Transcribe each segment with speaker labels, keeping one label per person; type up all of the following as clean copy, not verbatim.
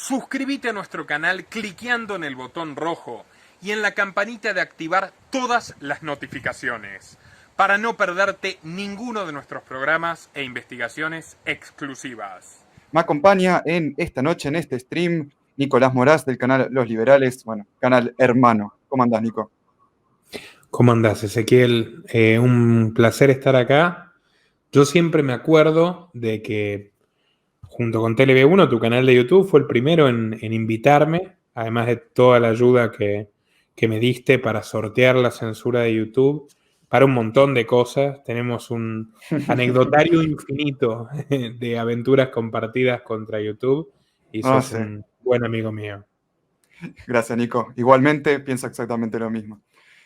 Speaker 1: Suscríbete a nuestro canal cliqueando en el botón rojo y en la campanita de activar todas las notificaciones para no perderte ninguno de nuestros programas e investigaciones exclusivas.
Speaker 2: Me acompaña en esta noche, en este stream, Nicolás Moraz del canal Los Liberales, bueno, canal hermano. ¿Cómo andás, Nico?
Speaker 3: ¿Cómo andás, Ezequiel? Un placer estar acá. Yo siempre me acuerdo de que junto con TLB1, tu canal de YouTube, fue el primero en invitarme, además de toda la ayuda que me diste para sortear la censura de YouTube, para un montón de cosas. Tenemos un anecdotario infinito de aventuras compartidas contra YouTube y sos
Speaker 2: Sí.
Speaker 3: un buen amigo mío.
Speaker 2: Gracias, Nico. Igualmente, pienso exactamente lo mismo.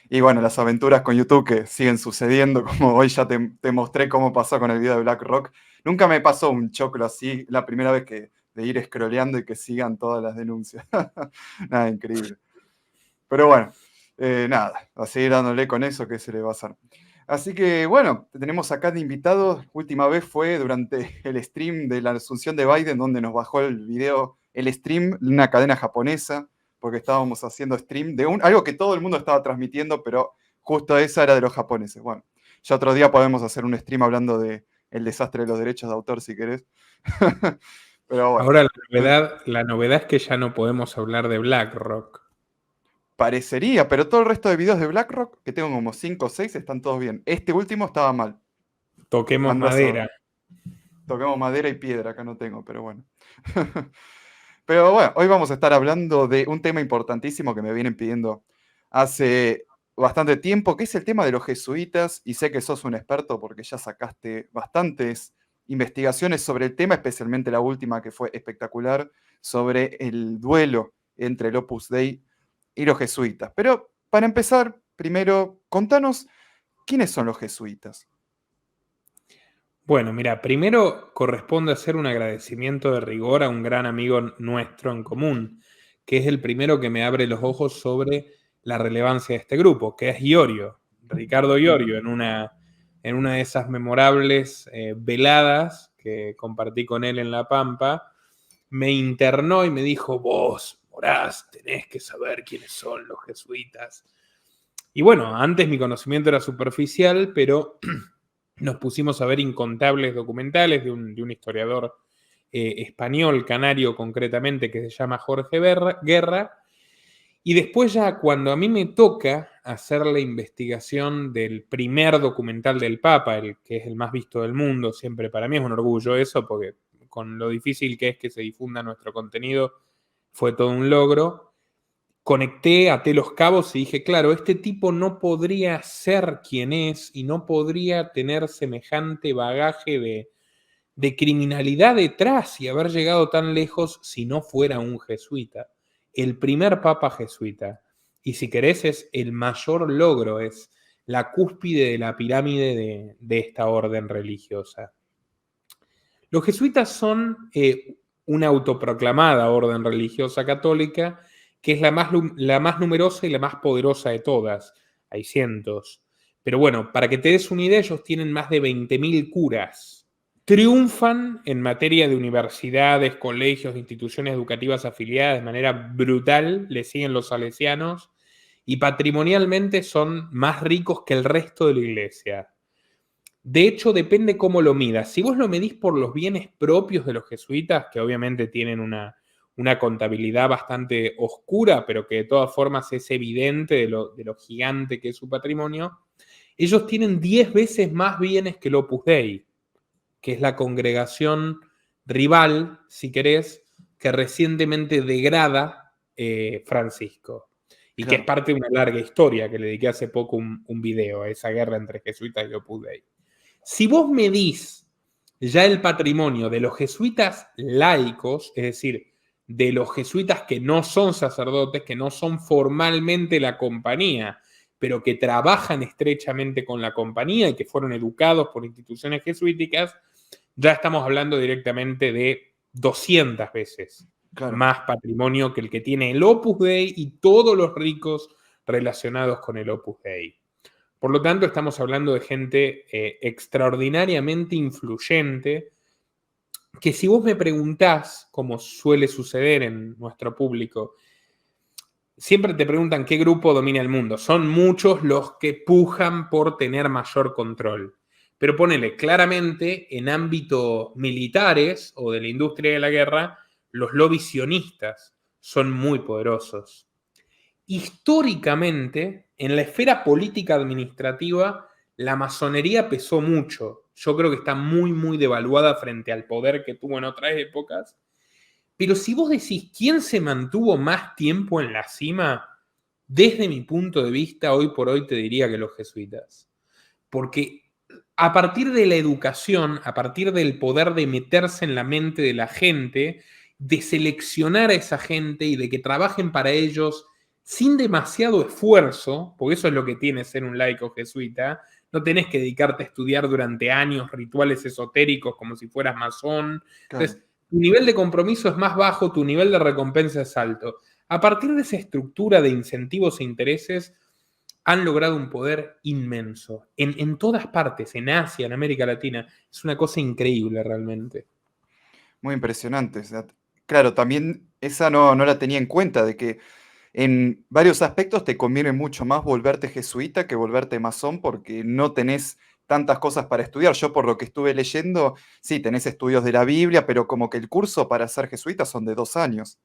Speaker 2: Y bueno, las aventuras con YouTube que siguen sucediendo, como hoy ya te mostré cómo pasó con el video de BlackRock. Nunca me pasó un choclo así, la primera vez de ir scrolleando y que sigan todas las denuncias. Nada, increíble. Pero bueno, nada, a seguir dándole con eso, que se le va a hacer. Así que bueno, tenemos acá de invitados. Última vez fue durante el stream de la asunción de Biden, donde nos bajó el video, el stream de una cadena japonesa, porque estábamos haciendo stream de algo que todo el mundo estaba transmitiendo, pero justo esa era de los japoneses. Bueno, ya otro día podemos hacer un stream hablando de el desastre de los derechos de autor, si querés. Pero bueno.
Speaker 3: Ahora la novedad es que ya no podemos hablar de BlackRock.
Speaker 2: Parecería, pero todo el resto de videos de BlackRock, que tengo como 5 o 6, están todos bien. Este último estaba mal.
Speaker 3: Toquemos
Speaker 2: Andá a
Speaker 3: madera.
Speaker 2: saber. Toquemos madera y piedra, acá no tengo, pero bueno. Pero bueno, hoy vamos a estar hablando de un tema importantísimo que me vienen pidiendo hace bastante tiempo, que es el tema de los jesuitas, y sé que sos un experto porque ya sacaste bastantes investigaciones sobre el tema, especialmente la última que fue espectacular, sobre el duelo entre el Opus Dei y los jesuitas. Pero para empezar, primero, contanos, ¿quiénes son los jesuitas?
Speaker 3: Bueno, mira, primero corresponde hacer un agradecimiento de rigor a un gran amigo nuestro en común, que es el primero que me abre los ojos sobre la relevancia de este grupo, que es Iorio, Ricardo Iorio, en una de esas memorables veladas que compartí con él en La Pampa, me internó y me dijo: vos, Moraz, tenés que saber quiénes son los jesuitas. Y bueno, antes mi conocimiento era superficial, pero nos pusimos a ver incontables documentales de un historiador español, canario concretamente, que se llama Jorge Guerra. Y después ya cuando a mí me toca hacer la investigación del primer documental del Papa, el que es el más visto del mundo, siempre para mí es un orgullo eso, porque con lo difícil que es que se difunda nuestro contenido, fue todo un logro. Conecté, até los cabos y dije, claro, este tipo no podría ser quien es y no podría tener semejante bagaje de criminalidad detrás y haber llegado tan lejos si no fuera un jesuita. El primer papa jesuita. Y si querés es el mayor logro, es la cúspide de la pirámide de esta orden religiosa. Los jesuitas son una autoproclamada orden religiosa católica que es la más numerosa y la más poderosa de todas. Hay cientos. Pero bueno, para que te des una idea, ellos tienen más de 20.000 curas. Triunfan en materia de universidades, colegios, instituciones educativas afiliadas de manera brutal, le siguen los salesianos, y patrimonialmente son más ricos que el resto de la iglesia. De hecho, depende cómo lo midas. Si vos lo medís por los bienes propios de los jesuitas, que obviamente tienen una contabilidad bastante oscura, pero que de todas formas es evidente de lo gigante que es su patrimonio, ellos tienen 10 veces más bienes que el Opus Dei, que es la congregación rival, si querés, que recientemente degrada Francisco. Y que es parte de una larga historia, que le dediqué hace poco un video a esa guerra entre jesuitas y Opus Dei. Si vos medís ya el patrimonio de los jesuitas laicos, es decir, de los jesuitas que no son sacerdotes, que no son formalmente la compañía, pero que trabajan estrechamente con la compañía y que fueron educados por instituciones jesuíticas, ya estamos hablando directamente de 200 veces más patrimonio que el que tiene el Opus Dei y todos los ricos relacionados con el Opus Dei. Por lo tanto, estamos hablando de gente extraordinariamente influyente que si vos me preguntás, como suele suceder en nuestro público, siempre te preguntan qué grupo domina el mundo. Son muchos los que pujan por tener mayor control. Pero ponele, claramente en ámbitos militares o de la industria de la guerra, los lobbies sionistas son muy poderosos. Históricamente, en la esfera política administrativa, la masonería pesó mucho. Yo creo que está muy, muy devaluada frente al poder que tuvo en otras épocas. Pero si vos decís quién se mantuvo más tiempo en la cima, desde mi punto de vista, hoy por hoy te diría que los jesuitas. Porque a partir de la educación, a partir del poder de meterse en la mente de la gente, de seleccionar a esa gente y de que trabajen para ellos sin demasiado esfuerzo, porque eso es lo que tiene ser un laico jesuita, no tenés que dedicarte a estudiar durante años rituales esotéricos como si fueras masón.
Speaker 2: Claro.
Speaker 3: Entonces, tu nivel de compromiso es más bajo, tu nivel de recompensa es alto. A partir de esa estructura de incentivos e intereses, han logrado un poder inmenso. En todas partes, en Asia, en América Latina. Es una cosa increíble realmente.
Speaker 2: Muy impresionante. O sea, claro, también esa no la tenía en cuenta, de que en varios aspectos te conviene mucho más volverte jesuita que volverte masón porque no tenés tantas cosas para estudiar. Yo por lo que estuve leyendo, sí, tenés estudios de la Biblia, pero como que el curso para ser jesuita son de 2 años.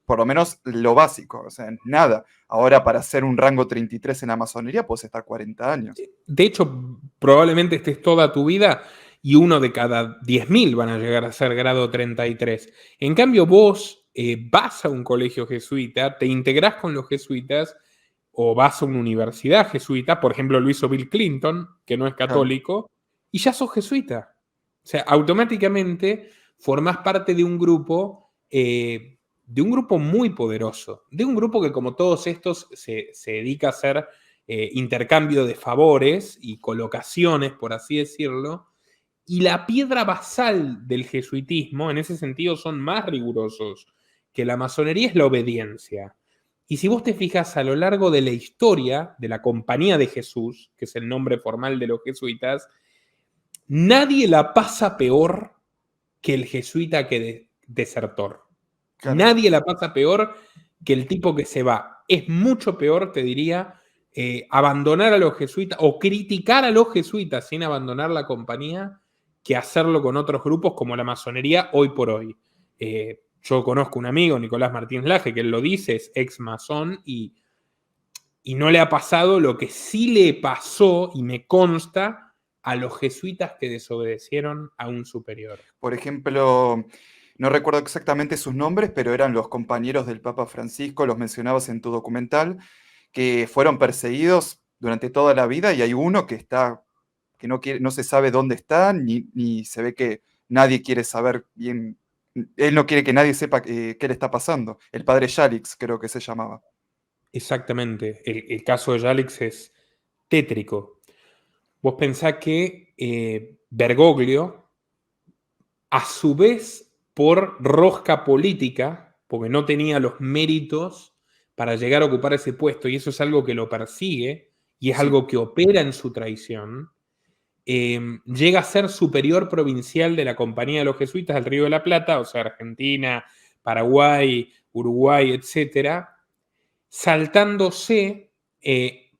Speaker 2: Por lo menos lo básico, o sea, nada. Ahora para hacer un rango 33 en la masonería puedes estar 40 años.
Speaker 3: De hecho, probablemente estés toda tu vida y uno de cada 10.000 van a llegar a ser grado 33. En cambio, vos vas a un colegio jesuita, te integrás con los jesuitas o vas a una universidad jesuita, por ejemplo, lo hizo Bill Clinton, que no es
Speaker 2: Claro.
Speaker 3: católico, y ya sos jesuita. O sea, automáticamente formás parte de un grupo muy poderoso, de un grupo que como todos estos se dedica a hacer intercambio de favores y colocaciones, por así decirlo, y la piedra basal del jesuitismo, en ese sentido, son más rigurosos que la masonería, es la obediencia. Y si vos te fijas a lo largo de la historia de la Compañía de Jesús, que es el nombre formal de los jesuitas, nadie la pasa peor que el jesuita que desertor.
Speaker 2: Claro.
Speaker 3: Nadie la pasa peor que el tipo que se va. Es mucho peor, te diría, abandonar a los jesuitas o criticar a los jesuitas sin abandonar la compañía que hacerlo con otros grupos como la masonería hoy por hoy. Yo conozco un amigo, Nicolás Martínez Laje, que él lo dice, es ex masón y no le ha pasado lo que sí le pasó, y me consta, a los jesuitas que desobedecieron a un superior.
Speaker 2: Por ejemplo, no recuerdo exactamente sus nombres, pero eran los compañeros del Papa Francisco, los mencionabas en tu documental, que fueron perseguidos durante toda la vida y hay uno que no se sabe dónde está, ni se ve que nadie quiere saber bien. Él no quiere que nadie sepa qué le está pasando. El padre Yalix, creo que se llamaba.
Speaker 3: Exactamente. El caso de Yalix es tétrico. Vos pensás que Bergoglio, a su vez, por rosca política, porque no tenía los méritos para llegar a ocupar ese puesto, y eso es algo que lo persigue, y es
Speaker 2: Sí.
Speaker 3: algo que opera en su traición, llega a ser superior provincial de la Compañía de los Jesuitas del Río de la Plata, o sea, Argentina, Paraguay, Uruguay, etcétera, saltándose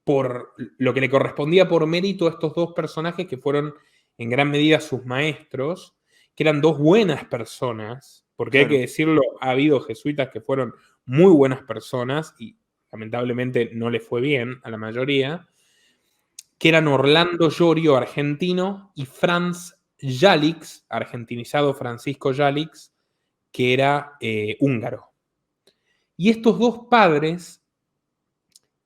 Speaker 3: por lo que le correspondía por mérito a estos dos personajes que fueron en gran medida sus maestros, que eran dos buenas personas, porque hay
Speaker 2: Claro.
Speaker 3: que decirlo, ha habido jesuitas que fueron muy buenas personas y lamentablemente no les fue bien a la mayoría, que eran Orlando Llorio, argentino, y Franz Yalix, argentinizado Francisco Yalix, que era húngaro. Y estos dos padres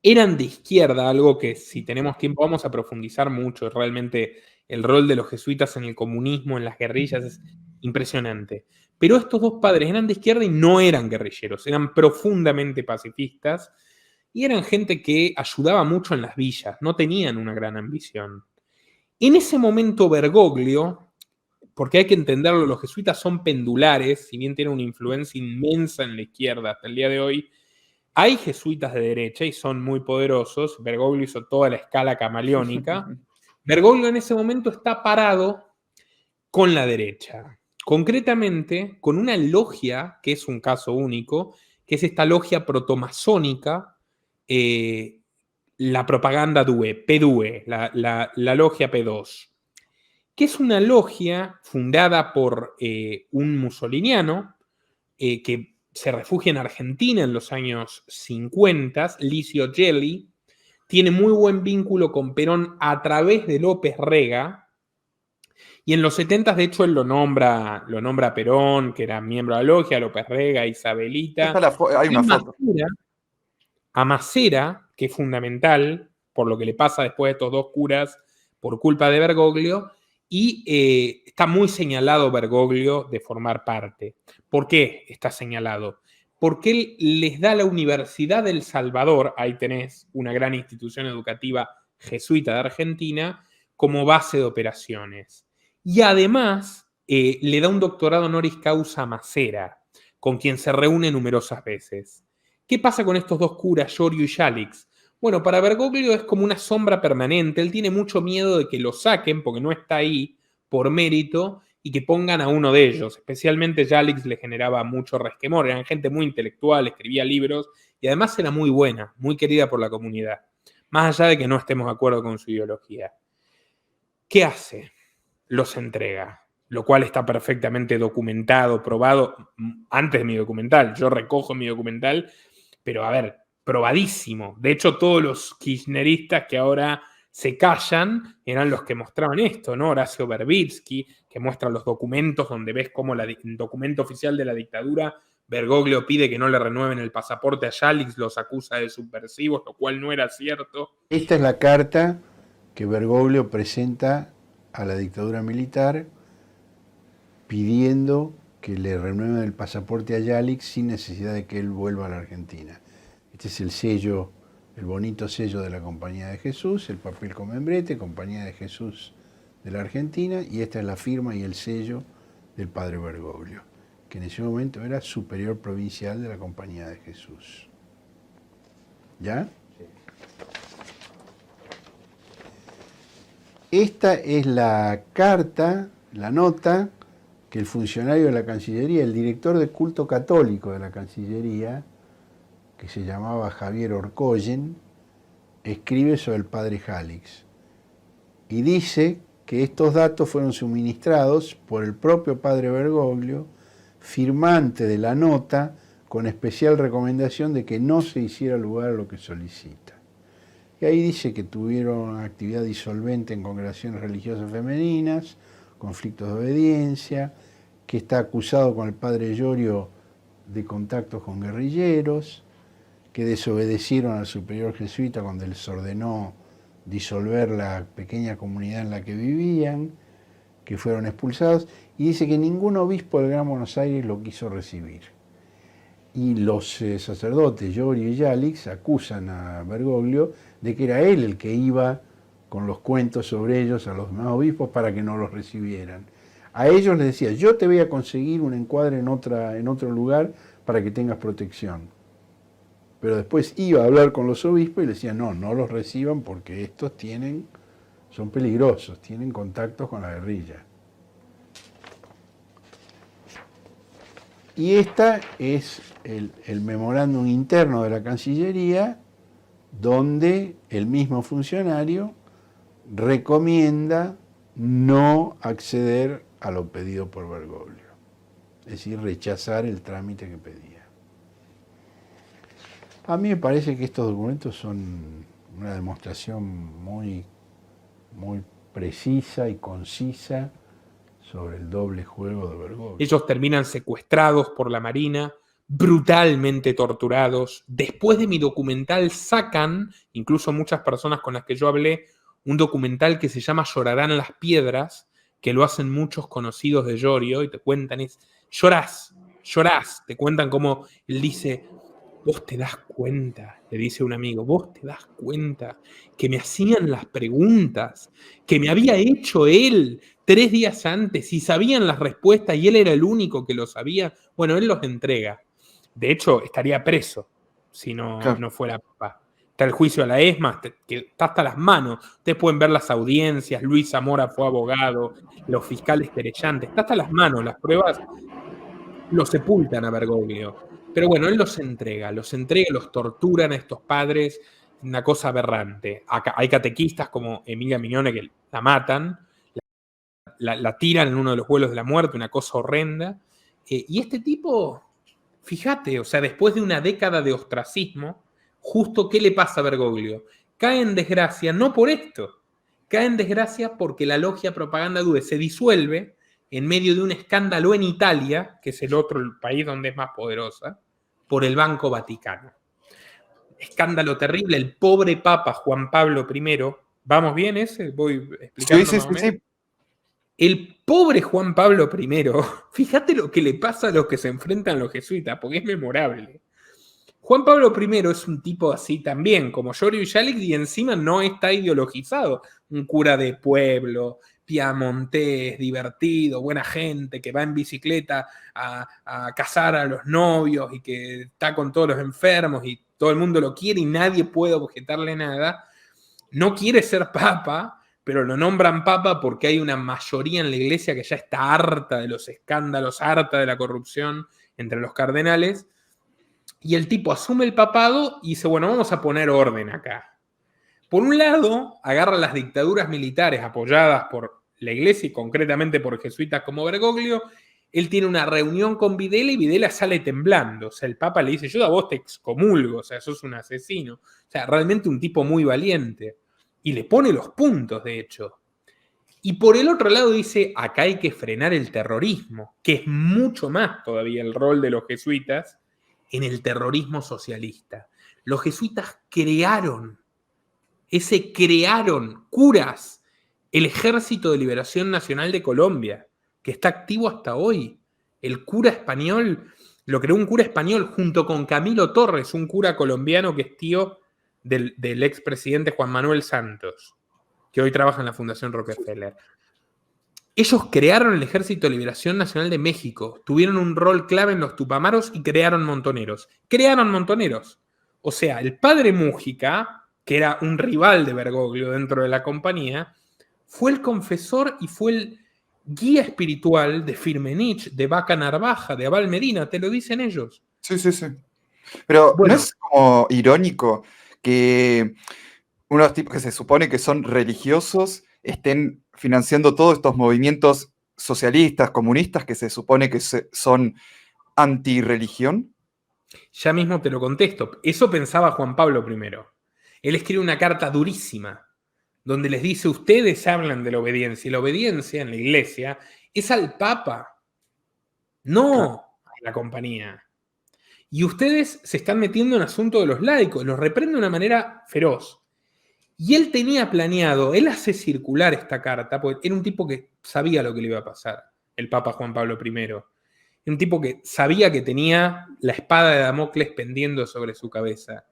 Speaker 3: eran de izquierda, algo que si tenemos tiempo vamos a profundizar mucho. Realmente el rol de los jesuitas en el comunismo, en las guerrillas, es impresionante. Pero estos dos padres eran de izquierda y no eran guerrilleros, eran profundamente pacifistas y eran gente que ayudaba mucho en las villas, no tenían una gran ambición. En ese momento Bergoglio, porque hay que entenderlo, los jesuitas son pendulares, si bien tienen una influencia inmensa en la izquierda hasta el día de hoy, hay jesuitas de derecha y son muy poderosos. Bergoglio hizo toda la escala camaleónica. Bergoglio en ese momento está parado con la derecha, Concretamente, con una logia, que es un caso único, que es esta logia protomasónica, la propaganda Due, P2, la logia P2, que es una logia fundada por un mussoliniano que se refugia en Argentina en los años 50, Licio Gelli, tiene muy buen vínculo con Perón a través de López Rega, y en los 70, de hecho, él lo nombra a Perón, que era miembro de la logia, López Rega, Isabelita.
Speaker 2: Hay una foto.
Speaker 3: A Macera, que es fundamental por lo que le pasa después de estos dos curas por culpa de Bergoglio, y está muy señalado Bergoglio de formar parte. ¿Por qué está señalado? Porque él les da a la Universidad del Salvador, ahí tenés una gran institución educativa jesuita de Argentina, como base de operaciones. Y además le da un doctorado honoris causa a Macera, con quien se reúne numerosas veces. ¿Qué pasa con estos dos curas, Llorio y Yalix? Bueno, para Bergoglio es como una sombra permanente. Él tiene mucho miedo de que lo saquen, porque no está ahí por mérito, y que pongan a uno de ellos. Especialmente Yalix le generaba mucho resquemor. Eran gente muy intelectual, escribía libros, y además era muy buena, muy querida por la comunidad. Más allá de que no estemos de acuerdo con su ideología. ¿Qué hace? Los entrega, lo cual está perfectamente documentado, probado antes de mi documental. Yo recojo mi documental, pero a ver, probadísimo. De hecho, todos los kirchneristas que ahora se callan eran los que mostraban esto, ¿no? Horacio Verbitsky, que muestra los documentos donde ves cómo el documento oficial de la dictadura, Bergoglio pide que no le renueven el pasaporte a Yalix, los acusa de subversivos, lo cual no era cierto.
Speaker 4: Esta es la carta que Bergoglio presenta a la dictadura militar pidiendo que le renueven el pasaporte a Yalix sin necesidad de que él vuelva a la Argentina. Este es el sello, el bonito sello de la Compañía de Jesús, el papel con membrete, Compañía de Jesús de la Argentina, y esta es la firma y el sello del padre Bergoglio, que en ese momento era superior provincial de la Compañía de Jesús. ¿Ya? Esta es la carta, la nota que el funcionario de la Cancillería, el director de culto católico de la Cancillería, que se llamaba Javier Orcoyen, escribe sobre el padre Yalix. Y dice que estos datos fueron suministrados por el propio padre Bergoglio, firmante de la nota, con especial recomendación de que no se hiciera lugar a lo que solicita. Y ahí dice que tuvieron actividad disolvente en congregaciones religiosas femeninas, conflictos de obediencia, que está acusado con el padre Llorio de contactos con guerrilleros, que desobedecieron al superior jesuita cuando les ordenó disolver la pequeña comunidad en la que vivían, que fueron expulsados, y dice que ningún obispo del Gran Buenos Aires lo quiso recibir. Y los sacerdotes Llorio y Yalix acusan a Bergoglio de que era él el que iba con los cuentos sobre ellos a los demás obispos para que no los recibieran. A ellos les decía, yo te voy a conseguir un encuadre en otro lugar para que tengas protección. Pero después iba a hablar con los obispos y les decía, no los reciban porque estos son peligrosos, tienen contactos con la guerrilla. Y esta es el memorándum interno de la Cancillería, donde el mismo funcionario recomienda no acceder a lo pedido por Bergoglio, es decir, rechazar el trámite que pedía. A mí me parece que estos documentos son una demostración muy precisa y concisa sobre el doble juego de Bergoglio.
Speaker 3: Ellos terminan secuestrados por la Marina, brutalmente torturados. Después de mi documental sacan, incluso muchas personas con las que yo hablé, un documental que se llama Llorarán las piedras, que lo hacen muchos conocidos de Llorio, y te cuentan, llorás, te cuentan cómo él dice, vos te das cuenta, le dice un amigo, vos te das cuenta que me hacían las preguntas que me había hecho él 3 días antes y sabían las respuestas y él era el único que lo sabía. Bueno, él los entrega. De hecho, estaría preso si no fuera papá. está el juicio a la ESMA, que está hasta las manos. Ustedes pueden ver las audiencias, Luis Zamora fue abogado, los fiscales querellantes, está hasta las manos, las pruebas lo sepultan a Bergoglio. Pero bueno, él los entrega, los torturan a estos padres, una cosa aberrante. Hay catequistas como Emilia Mignone que la matan, la tiran en uno de los vuelos de la muerte, una cosa horrenda. Y este tipo, fíjate, o sea, después de una década de ostracismo, justo ¿qué le pasa a Bergoglio? Cae en desgracia, no por esto, cae en desgracia porque la logia Propaganda Due se disuelve en medio de un escándalo en Italia, que es el país donde es más poderosa, por el Banco Vaticano. Escándalo terrible, el pobre Papa Juan Pablo I, ¿vamos bien ese? Voy explicando más o menos. Sí. El pobre Juan Pablo I, fíjate lo que le pasa a los que se enfrentan a los jesuitas, porque es memorable. Juan Pablo I es un tipo así también, como Giorgio Yalik, y encima no está ideologizado. Un cura de pueblo, piamontés, divertido, buena gente, que va en bicicleta a cazar a los novios y que está con todos los enfermos y todo el mundo lo quiere y nadie puede objetarle nada. No quiere ser papa, pero lo nombran papa porque hay una mayoría en la iglesia que ya está harta de los escándalos, harta de la corrupción entre los cardenales. Y el tipo asume el papado y dice, bueno, vamos a poner orden acá. Por un lado, agarra las dictaduras militares apoyadas por la iglesia y concretamente por jesuitas como Bergoglio. Él tiene una reunión con Videla y Videla sale temblando. O sea, el Papa le dice, yo a vos te excomulgo, o sea, sos un asesino. O sea, realmente un tipo muy valiente. Y le pone los puntos, de hecho. Y por el otro lado dice, acá hay que frenar el terrorismo, que es mucho más todavía el rol de los jesuitas en el terrorismo socialista. Los jesuitas crearon curas, el Ejército de Liberación Nacional de Colombia, que está activo hasta hoy. El cura español, lo creó un cura español junto con Camilo Torres, un cura colombiano que es tío del expresidente Juan Manuel Santos, que hoy trabaja en la Fundación Rockefeller. Ellos crearon el Ejército de Liberación Nacional de México, tuvieron un rol clave en los Tupamaros y crearon montoneros. O sea, el padre Mújica, que era un rival de Bergoglio dentro de la compañía, fue el confesor y fue el guía espiritual de Firmenich, de Vaca Narvaja, de Abal Medina, te lo dicen ellos.
Speaker 2: Sí. Pero
Speaker 3: bueno,
Speaker 2: ¿no es como irónico que unos tipos que se supone que son religiosos estén financiando todos estos movimientos socialistas, comunistas, que se supone que son antirreligión?
Speaker 3: Ya mismo te lo contesto. Eso pensaba Juan Pablo I. Él escribe una carta durísima, donde les dice, ustedes hablan de la obediencia, y la obediencia en la iglesia es al Papa, no a la compañía. Y ustedes se están metiendo en asunto de los laicos, los reprende de una manera feroz. Y él tenía planeado, él hace circular esta carta, porque era un tipo que sabía lo que le iba a pasar, el Papa Juan Pablo I. Era un tipo que sabía que tenía la espada de Damocles pendiendo sobre su cabeza.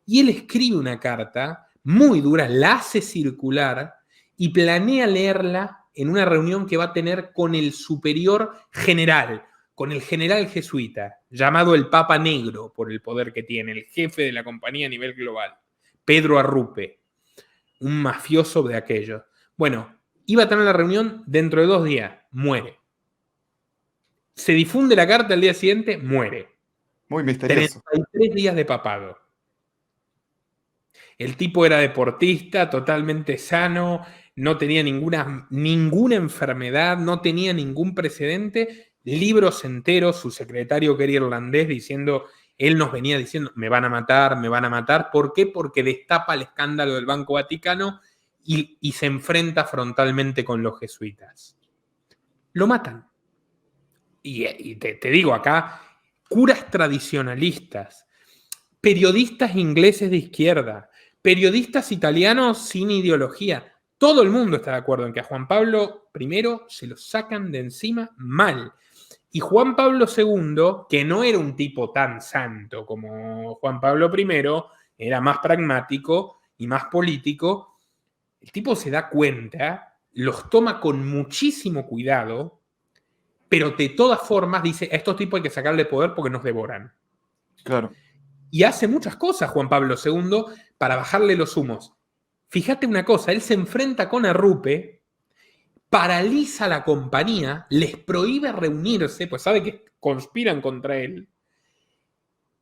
Speaker 3: Y él escribe una carta muy dura, la hace circular y planea leerla en una reunión que va a tener con el superior general, con el general jesuita, llamado el Papa Negro por el poder que tiene, el jefe de la compañía a nivel global, Pedro Arrupe, un mafioso de aquellos. Bueno, iba a tener la reunión dentro de 2 días, muere. Se difunde la carta al día siguiente, muere.
Speaker 2: Muy misterioso.
Speaker 3: 33 días de papado. El tipo era deportista, totalmente sano, no tenía ninguna enfermedad, no tenía ningún precedente, libros enteros, su secretario que era irlandés diciendo, él nos venía diciendo, me van a matar. ¿Por qué? Porque destapa el escándalo del Banco Vaticano y se enfrenta frontalmente con los jesuitas. Lo matan. Y te digo acá, curas tradicionalistas, periodistas ingleses de izquierda, periodistas italianos sin ideología, todo el mundo está de acuerdo en que a Juan Pablo I se lo sacan de encima mal. Y Juan Pablo II, que no era un tipo tan santo como Juan Pablo I, era más pragmático y más político, el tipo se da cuenta, los toma con muchísimo cuidado, pero de todas formas dice, a estos tipos hay que sacarle poder porque nos devoran.
Speaker 2: Claro.
Speaker 3: Y hace muchas cosas Juan Pablo II para bajarle los humos. Fíjate una cosa, él se enfrenta con Arrupe, paraliza a la compañía, les prohíbe reunirse, pues sabe que conspiran contra él,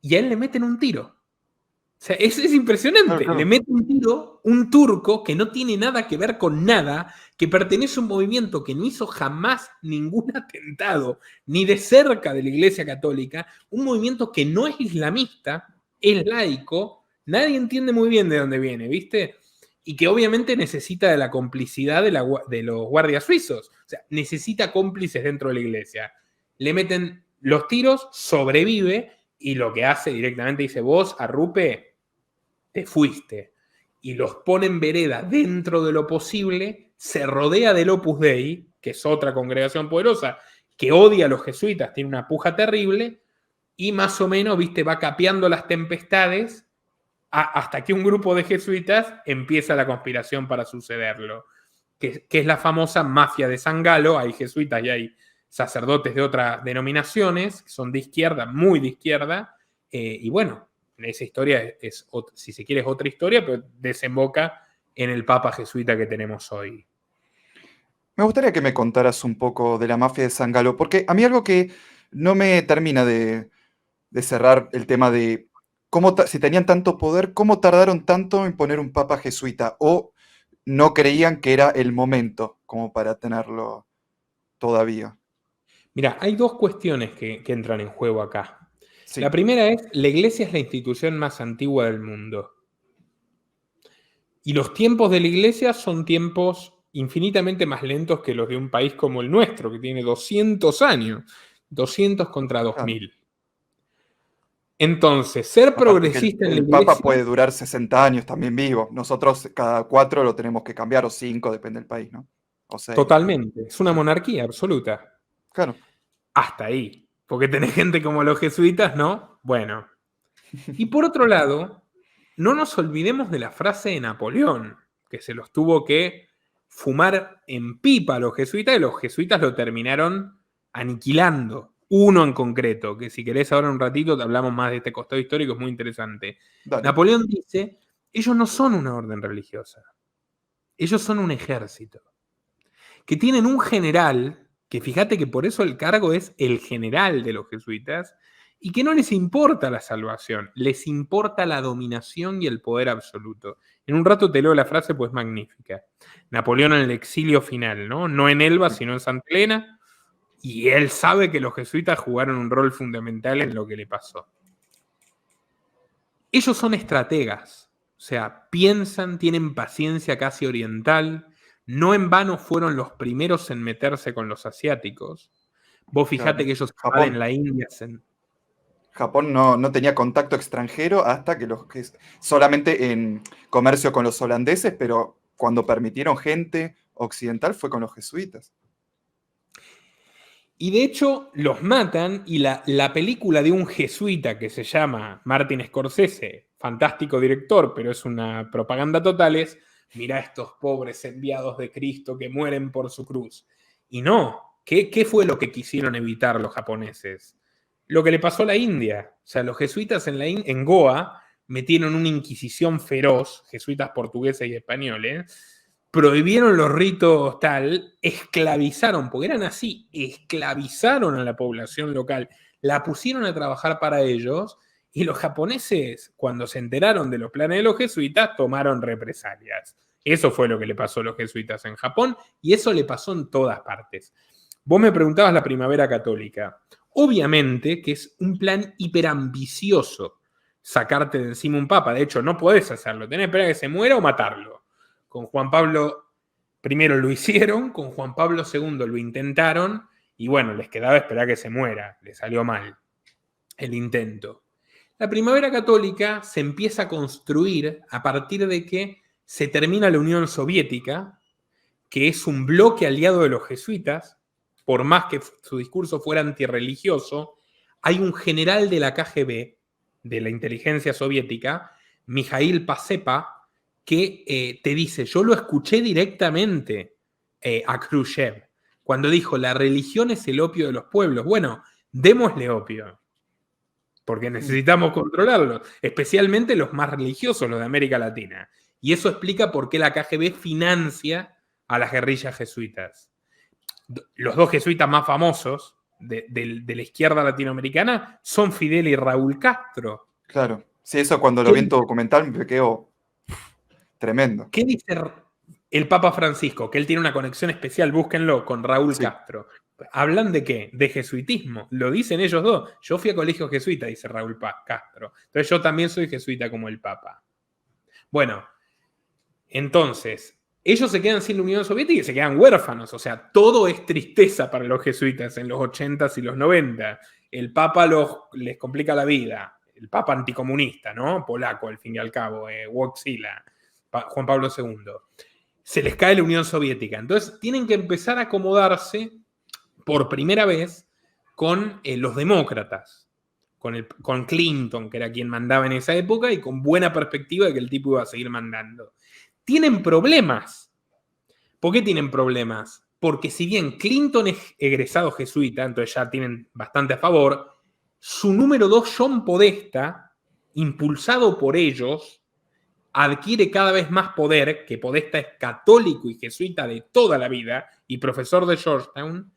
Speaker 3: y a él le meten un tiro. O sea, es impresionante.
Speaker 2: Claro, claro.
Speaker 3: Le mete un tiro un turco que no tiene nada que ver con nada, que pertenece a un movimiento que no hizo jamás ningún atentado, ni de cerca de la Iglesia Católica, un movimiento que no es islamista, es laico, nadie entiende muy bien de dónde viene, ¿viste? Y que obviamente necesita de la complicidad de los guardias suizos. O sea, necesita cómplices dentro de la Iglesia. Le meten los tiros, sobrevive, y lo que hace directamente dice, vos, Arrupe, te fuiste. Y los pone en vereda dentro de lo posible, se rodea del Opus Dei, que es otra congregación poderosa, que odia a los jesuitas, tiene una puja terrible, y más o menos, viste, va capeando las tempestades hasta que un grupo de jesuitas empieza la conspiración para sucederlo, que es la famosa mafia de San Galo. Hay jesuitas y hay sacerdotes de otras denominaciones, que son de izquierda, muy de izquierda, y bueno, esa historia es, si se quiere, es otra historia, pero desemboca en el papa jesuita que tenemos hoy.
Speaker 2: Me gustaría que me contaras un poco de la mafia de San Galo, porque a mí algo que no me termina de cerrar el tema de si tenían tanto poder, cómo tardaron tanto en poner un papa jesuita, o no creían que era el momento como para tenerlo todavía.
Speaker 3: Mira, hay dos cuestiones que entran en juego acá.
Speaker 2: Sí.
Speaker 3: La primera es, la Iglesia es la institución más antigua del mundo. Y los tiempos de la Iglesia son tiempos infinitamente más lentos que los de un país como el nuestro, que tiene 200 años. 200 contra 2000. Entonces, ser
Speaker 2: Aparte
Speaker 3: progresista en la
Speaker 2: el
Speaker 3: Iglesia...
Speaker 2: Papa puede durar 60 años también vivo. Nosotros cada 4 lo tenemos que cambiar, o 5, depende del país, ¿no? O 6.
Speaker 3: Totalmente. Es una monarquía absoluta.
Speaker 2: Claro.
Speaker 3: Hasta ahí. Porque tenés gente como los jesuitas, ¿no? Bueno. Y por otro lado, no nos olvidemos de la frase de Napoleón, que se los tuvo que fumar en pipa a los jesuitas, y los jesuitas lo terminaron aniquilando. Uno en concreto, que si querés ahora un ratito te hablamos más de este costado histórico, es muy interesante.
Speaker 2: Dale.
Speaker 3: Napoleón dice, ellos no son una orden religiosa, ellos son un ejército, que tienen un general, que fíjate que por eso el cargo es el general de los jesuitas, y que no les importa la salvación, les importa la dominación y el poder absoluto. En un rato te leo la frase, pues magnífica. Napoleón en el exilio final, ¿no? No en Elba, sino en Santa Elena. Y él sabe que los jesuitas jugaron un rol fundamental en lo que le pasó. Ellos son estrategas, o sea, piensan, tienen paciencia casi oriental, no en vano fueron los primeros en meterse con los asiáticos. Vos fijate que ellos en la India...
Speaker 2: Japón no tenía contacto extranjero hasta que solamente en comercio con los holandeses, pero cuando permitieron gente occidental fue con los jesuitas.
Speaker 3: Y de hecho los matan, y la película de un jesuita que se llama Martin Scorsese, fantástico director, pero es una propaganda total, es, mirá estos pobres enviados de Cristo que mueren por su cruz. Y no, ¿qué fue lo que quisieron evitar los japoneses? Lo que le pasó a la India. O sea, los jesuitas en Goa metieron una inquisición feroz, jesuitas portugueses y españoles, prohibieron los ritos tal, esclavizaron, porque eran así, esclavizaron a la población local, la pusieron a trabajar para ellos, y los japoneses, cuando se enteraron de los planes de los jesuitas, tomaron represalias. Eso fue lo que le pasó a los jesuitas en Japón, y eso le pasó en todas partes. Vos me preguntabas la primavera católica. Obviamente que es un plan hiperambicioso sacarte de encima un papa. De hecho, no podés hacerlo. Tenés que esperar a que se muera o matarlo. Con Juan Pablo I lo hicieron, con Juan Pablo II lo intentaron, y bueno, les quedaba esperar que se muera. Les salió mal el intento. La primavera católica se empieza a construir a partir de que se termina la Unión Soviética, que es un bloque aliado de los jesuitas. Por más que su discurso fuera antirreligioso, hay un general de la KGB, de la inteligencia soviética, Mikhail Pasepa, que te dice, yo lo escuché directamente a Khrushchev, cuando dijo, la religión es el opio de los pueblos. Bueno, démosle opio. porque necesitamos controlarlos, especialmente los más religiosos, los de América Latina. Y eso explica por qué la KGB financia a las guerrillas jesuitas. Los dos jesuitas más famosos de la izquierda latinoamericana son Fidel y Raúl Castro.
Speaker 2: Claro. Sí, eso cuando lo vi en tu documental me quedó tremendo.
Speaker 3: ¿Qué dice el Papa Francisco? Que él tiene una conexión especial, búsquenlo, con Raúl Castro. ¿Hablan de qué? De jesuitismo. Lo dicen ellos dos. Yo fui a colegio jesuita, dice Raúl Castro. Entonces yo también soy jesuita como el Papa. Bueno, entonces, ellos se quedan sin la Unión Soviética y se quedan huérfanos. O sea, todo es tristeza para los jesuitas en los 80s y los 90. El Papa les complica la vida. El Papa anticomunista, ¿no? Polaco, al fin y al cabo, Wojtyla, Juan Pablo II. Se les cae la Unión Soviética. Entonces, tienen que empezar a acomodarse por primera vez con los demócratas, con Clinton, que era quien mandaba en esa época, y con buena perspectiva de que el tipo iba a seguir mandando. Tienen problemas. ¿Por qué tienen problemas? Porque si bien Clinton es egresado jesuita, entonces ya tienen bastante a favor, su número 2, John Podesta, impulsado por ellos, adquiere cada vez más poder, que Podesta es católico y jesuita de toda la vida y profesor de Georgetown.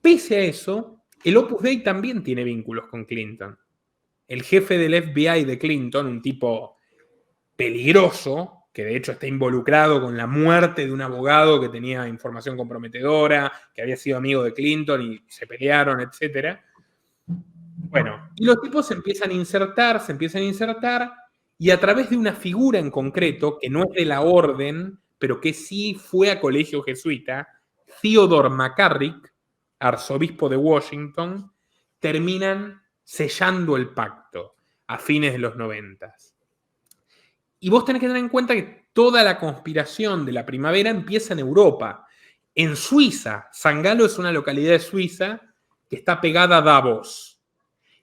Speaker 3: Pese a eso, el Opus Dei también tiene vínculos con Clinton. El jefe del FBI de Clinton, un tipo peligroso, que de hecho está involucrado con la muerte de un abogado que tenía información comprometedora, que había sido amigo de Clinton y se pelearon, etc. Bueno, y los tipos se empiezan a insertar, y a través de una figura en concreto, que no es de la orden, pero que sí fue a colegio jesuita, Theodore McCarrick, arzobispo de Washington, terminan sellando el pacto a fines de los 90. Y vos tenés que tener en cuenta que toda la conspiración de la primavera empieza en Europa. En Suiza, San Galo es una localidad de Suiza que está pegada a Davos.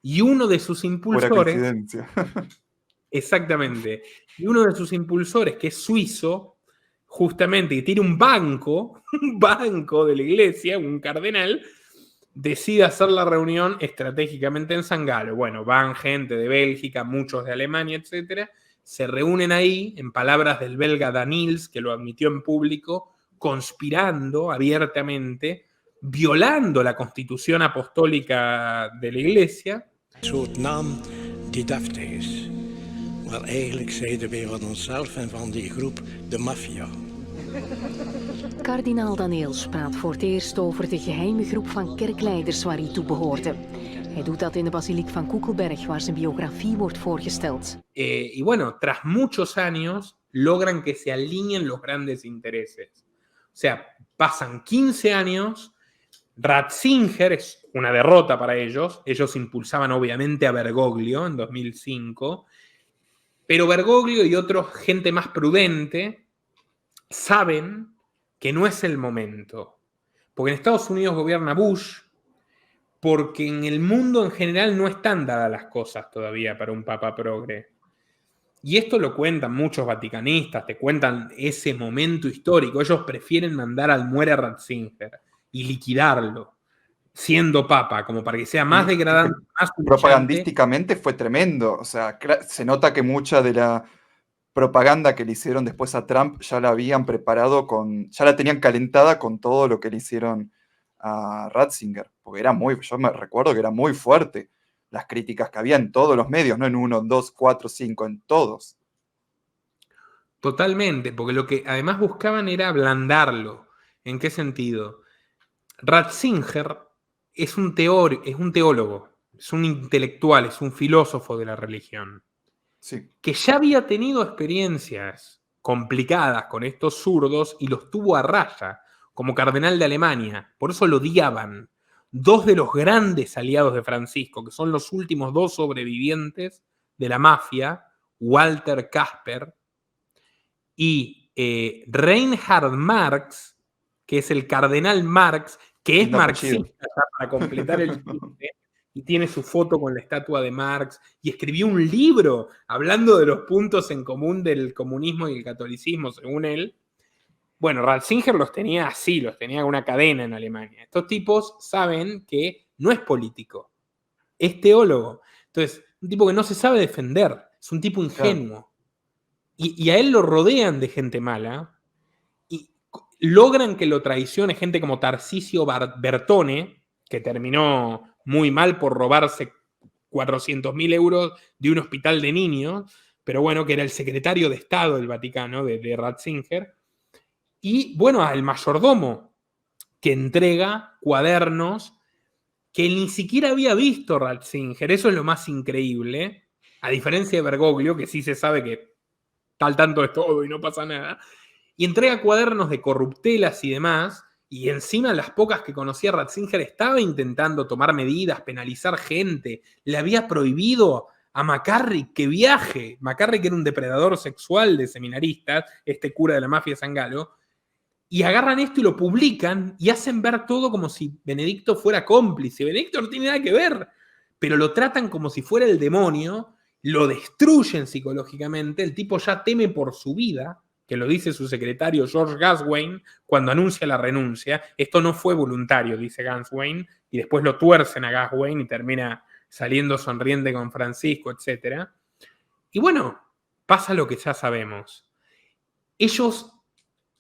Speaker 3: Y uno de sus impulsores...
Speaker 2: Pura coincidencia.
Speaker 3: Exactamente. Y uno de sus impulsores, que es suizo, justamente, que tiene un banco de la iglesia, un cardenal, decide hacer la reunión estratégicamente en San Galo. Bueno, van gente de Bélgica, muchos de Alemania, etc. Se reúnen ahí, en palabras del belga Danils, que lo admitió en público, conspirando abiertamente, violando la constitución apostólica de la iglesia.
Speaker 5: Een soort naam die deftig is. Maar eigenlijk zeiden wij van onszelf en van die groep de maffia.
Speaker 6: Kardinaal Danils praat voor het eerst over de geheime groep van kerkleiders waar hij toe behoorde. Hij doet dat in de basiliek van Koekelberg, waar zijn biografie wordt voorgesteld.
Speaker 3: Y bueno, tras muchos años, logran que se alineen los grandes intereses. O sea, pasan 15 años, Ratzinger es una derrota para ellos. Ellos impulsaban obviamente a Bergoglio en 2005, pero Bergoglio y otra gente más prudente saben que no es el momento. Porque en Estados Unidos gobierna Bush, porque en el mundo en general no están dadas las cosas todavía para un papa progre. Y esto lo cuentan muchos vaticanistas, te cuentan ese momento histórico. Ellos prefieren mandar al muere Ratzinger y liquidarlo, siendo papa, como para que sea más degradante, más humillante.
Speaker 2: Propagandísticamente fue tremendo. O sea, se nota que mucha de la propaganda que le hicieron después a Trump ya la habían preparado ya la tenían calentada con todo lo que le hicieron a Ratzinger, porque yo me recuerdo que era muy fuerte las críticas que había en todos los medios, no en 1, 2, 4, 5, en todos.
Speaker 3: Totalmente, porque lo que además buscaban era ablandarlo. ¿En qué sentido? Ratzinger es un teólogo, es un intelectual, es un filósofo de la religión,
Speaker 2: Sí.
Speaker 3: que ya había tenido experiencias complicadas con estos zurdos y los tuvo a raya, como cardenal de Alemania. Por eso lo odiaban. Dos de los grandes aliados de Francisco, que son los últimos dos sobrevivientes de la mafia, Walter Kasper y Reinhard Marx, que es el cardenal Marx, que es marxista, para completar el chiste, y tiene su foto con la estatua de Marx, y escribió un libro hablando de los puntos en común del comunismo y el catolicismo, según él. Bueno, Ratzinger los tenía así, los tenía con una cadena en Alemania. Estos tipos saben que no es político, es teólogo. Entonces, un tipo que no se sabe defender, es un tipo ingenuo. Y a él lo rodean de gente mala y logran que lo traicione gente como Tarcisio Bertone, que terminó muy mal por robarse 400.000 euros de un hospital de niños, pero bueno, que era el secretario de Estado del Vaticano, de Ratzinger. Y bueno, al mayordomo, que entrega cuadernos que ni siquiera había visto Ratzinger. Eso es lo más increíble. A diferencia de Bergoglio, que sí se sabe que está al tanto de todo y no pasa nada. Y entrega cuadernos de corruptelas y demás. Y encima, las pocas que conocía Ratzinger, estaba intentando tomar medidas, penalizar gente. Le había prohibido a McCarrick que viaje. McCarrick era un depredador sexual de seminaristas, este cura de la mafia de San Galo. Y agarran esto y lo publican y hacen ver todo como si Benedicto fuera cómplice. Benedicto no tiene nada que ver, pero lo tratan como si fuera el demonio, lo destruyen psicológicamente, el tipo ya teme por su vida, que lo dice su secretario George Gaswain cuando anuncia la renuncia. Esto no fue voluntario, dice Gaswain, y después lo tuercen a Gaswain y termina saliendo sonriente con Francisco, etc. Y bueno, pasa lo que ya sabemos. Ellos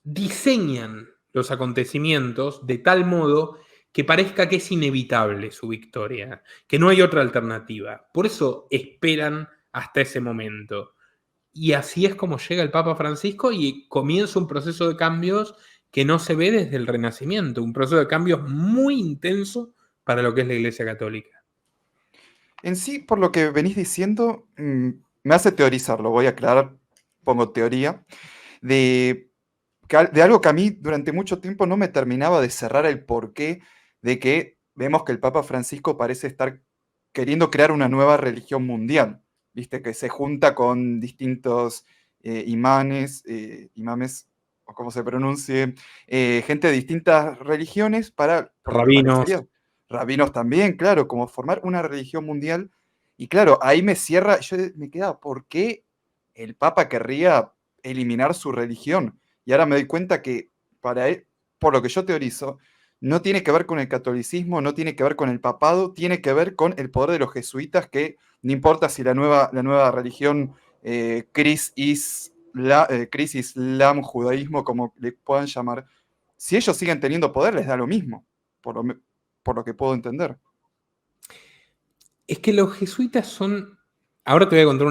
Speaker 3: diseñan los acontecimientos de tal modo que parezca que es inevitable su victoria, que no hay otra alternativa. Por eso esperan hasta ese momento. Y así es como llega el Papa Francisco y comienza un proceso de cambios que no se ve desde el Renacimiento, un proceso de cambios muy intenso para lo que es la Iglesia Católica.
Speaker 2: En sí, por lo que venís diciendo, me hace teorizar, lo voy a aclarar, pongo teoría, de algo que a mí durante mucho tiempo no me terminaba de cerrar el porqué de que vemos que el Papa Francisco parece estar queriendo crear una nueva religión mundial, ¿viste? Que se junta con distintos imames, o como se pronuncie, gente de distintas religiones para...
Speaker 3: Rabinos.
Speaker 2: Rabinos también, claro, como formar una religión mundial. Y claro, ahí me cierra, yo me quedaba, ¿por qué el Papa querría eliminar su religión? Y ahora me doy cuenta que para él, por lo que yo teorizo, no tiene que ver con el catolicismo, no tiene que ver con el papado, tiene que ver con el poder de los jesuitas, que no importa si la nueva religión, Cris Islam, judaísmo, como le puedan llamar, si ellos siguen teniendo poder, les da lo mismo, por lo que puedo entender.
Speaker 3: Es que los jesuitas son... Ahora te voy a contar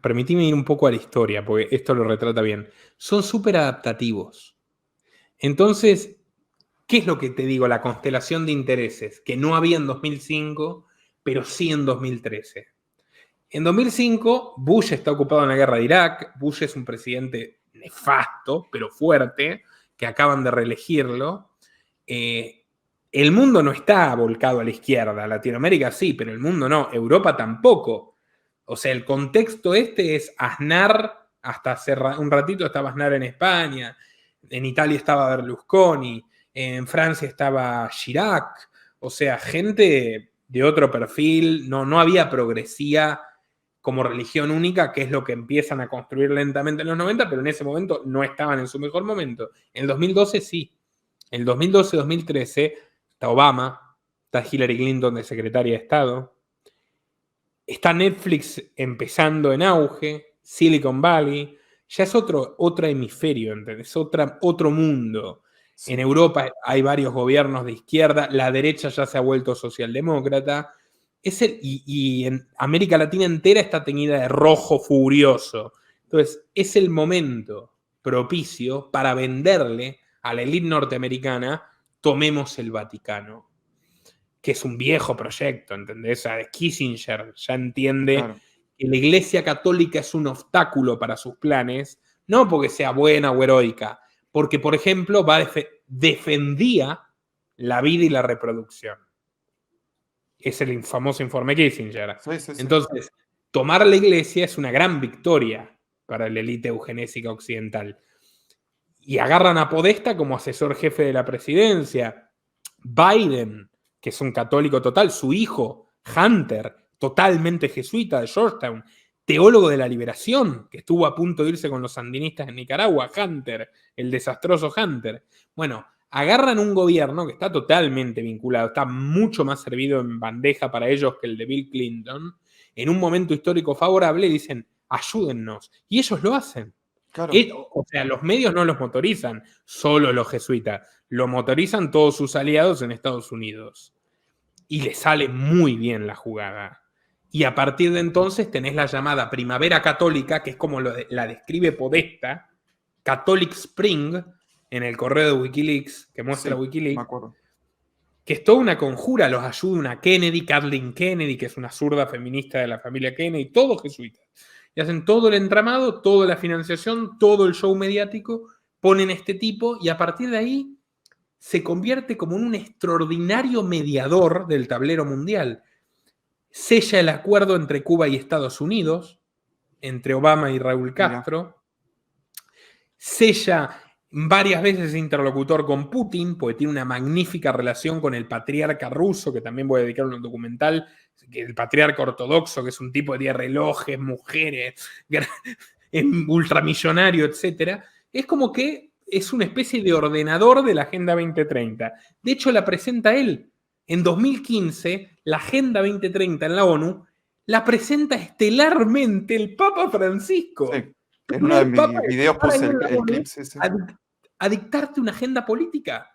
Speaker 3: permitime ir un poco a la historia, porque esto lo retrata bien. Son súper adaptativos. Entonces, ¿qué es lo que te digo? La constelación de intereses, que no había en 2005, pero sí en 2013. En 2005, Bush está ocupado en la guerra de Irak. Bush es un presidente nefasto, pero fuerte, que acaban de reelegirlo. El mundo no está volcado a la izquierda. Latinoamérica sí, pero el mundo no. Europa tampoco. O sea, el contexto es Aznar, hasta hace un ratito estaba Aznar en España, en Italia estaba Berlusconi, en Francia estaba Chirac, o sea, gente de otro perfil, no había progresía como religión única, que es lo que empiezan a construir lentamente en los 90, pero en ese momento no estaban en su mejor momento. En el 2012 sí. En el 2012-2013 está Obama, está Hillary Clinton de secretaria de Estado, está Netflix empezando en auge, Silicon Valley, ya es otro hemisferio, ¿entendés? Otro mundo. Sí. En Europa hay varios gobiernos de izquierda, la derecha ya se ha vuelto socialdemócrata, y en América Latina entera está teñida de rojo furioso. Entonces, es el momento propicio para venderle a la élite norteamericana: tomemos el Vaticano, que es un viejo proyecto, ¿entendés? O sea, Kissinger ya entiende, claro, que la Iglesia Católica es un obstáculo para sus planes, no porque sea buena o heroica, porque, por ejemplo, defendía la vida y la reproducción. Es el famoso informe Kissinger. Sí. Entonces, tomar la Iglesia es una gran victoria para la élite eugenésica occidental. Y agarran a Podesta como asesor jefe de la presidencia. Biden, que es un católico total, su hijo, Hunter, totalmente jesuita de Georgetown, teólogo de la liberación, que estuvo a punto de irse con los sandinistas en Nicaragua, Hunter, el desastroso Hunter. Bueno, agarran un gobierno que está totalmente vinculado, está mucho más servido en bandeja para ellos que el de Bill Clinton, en un momento histórico favorable dicen, ayúdennos. Y ellos lo hacen.
Speaker 2: Claro.
Speaker 3: O sea, los medios no los motorizan solo los jesuitas, lo motorizan todos sus aliados en Estados Unidos. Y les sale muy bien la jugada. Y a partir de entonces tenés la llamada Primavera Católica, que es como la describe Podesta, Catholic Spring, en el correo de Wikileaks, que muestra
Speaker 2: Sí,
Speaker 3: Wikileaks,
Speaker 2: me acuerdo.
Speaker 3: que es toda una conjura, los ayuda una Kennedy, Kathleen Kennedy, que es una zurda feminista de la familia Kennedy, todos jesuitas. Y hacen todo el entramado, toda la financiación, todo el show mediático, ponen este tipo y a partir de ahí se convierte como en un extraordinario mediador del tablero mundial. Sella el acuerdo entre Cuba y Estados Unidos, entre Obama y Raúl Castro. Sella varias veces interlocutor con Putin, porque tiene una magnífica relación con el patriarca ruso, que también voy a dedicar un documental, el patriarca ortodoxo, que es un tipo que tiene relojes, mujeres, ultramillonario, etc. Es como que es una especie de ordenador de la Agenda 2030. De hecho, la presenta él. En 2015, la Agenda 2030 en la ONU la presenta estelarmente el Papa Francisco.
Speaker 2: Sí. En uno de mis videos puse el clip. Sí, sí.
Speaker 3: A dictarte una agenda política.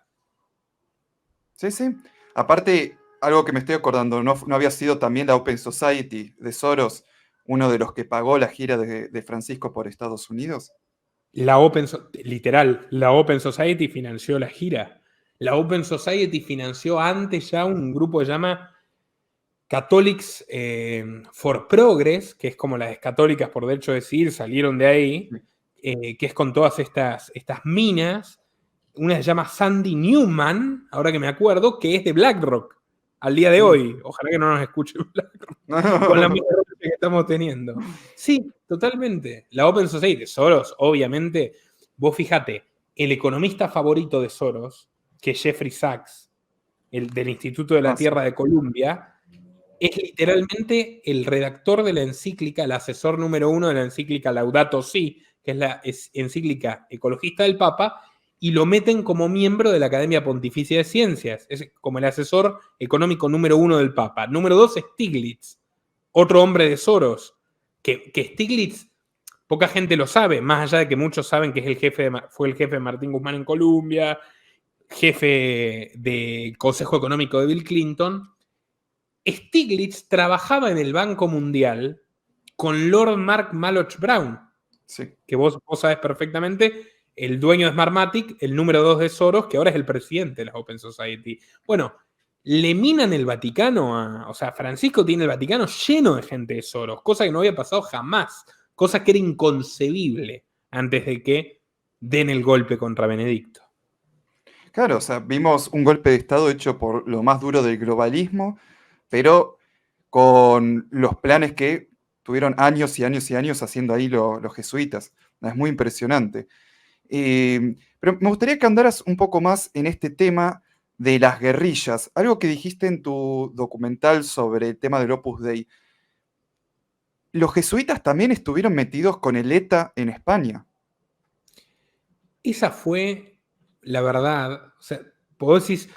Speaker 2: Sí, sí. Aparte, algo que me estoy acordando, ¿no había sido también la Open Society de Soros uno de los que pagó la gira de Francisco por Estados Unidos?
Speaker 3: Literal, la Open Society financió la gira. La Open Society financió antes ya un grupo que se llama Catholics for Progress, que es como las católicas por derecho de decidir, salieron de ahí, que es con todas estas minas. Una se llama Sandy Newman, ahora que me acuerdo, que es de BlackRock al día de hoy. Ojalá que no nos escuche BlackRock con la misma que estamos teniendo. Sí, totalmente. La Open Society, Soros, obviamente. Vos fíjate, el economista favorito de Soros, que es Jeffrey Sachs, el del Instituto de la Tierra de Columbia, es literalmente el redactor de la encíclica, el asesor número 1 de la encíclica Laudato Si, que es la encíclica ecologista del Papa, y lo meten como miembro de la Academia Pontificia de Ciencias. Es como el asesor económico número 1 del Papa. Número 2 es Stiglitz, otro hombre de Soros, que Stiglitz, poca gente lo sabe, más allá de que muchos saben que es fue el jefe de Martín Guzmán en Colombia, jefe del Consejo Económico de Bill Clinton. Stiglitz trabajaba en el Banco Mundial con Lord Mark Malloch Brown, sí, que vos sabés perfectamente, el dueño de Smartmatic, el número 2 de Soros, que ahora es el presidente de la Open Society. Bueno, le minan el Vaticano, o sea, Francisco tiene el Vaticano lleno de gente de Soros, cosa que no había pasado jamás, cosa que era inconcebible antes de que den el golpe contra Benedicto.
Speaker 2: Claro, o sea, vimos un golpe de Estado hecho por lo más duro del globalismo, pero con los planes que tuvieron años y años y años haciendo ahí los jesuitas. Es muy impresionante. Pero me gustaría que andaras un poco más en este tema de las guerrillas. Algo que dijiste en tu documental sobre el tema del Opus Dei. Los jesuitas también estuvieron metidos con el ETA en España.
Speaker 3: Esa fue la verdad. O sea, vos decís,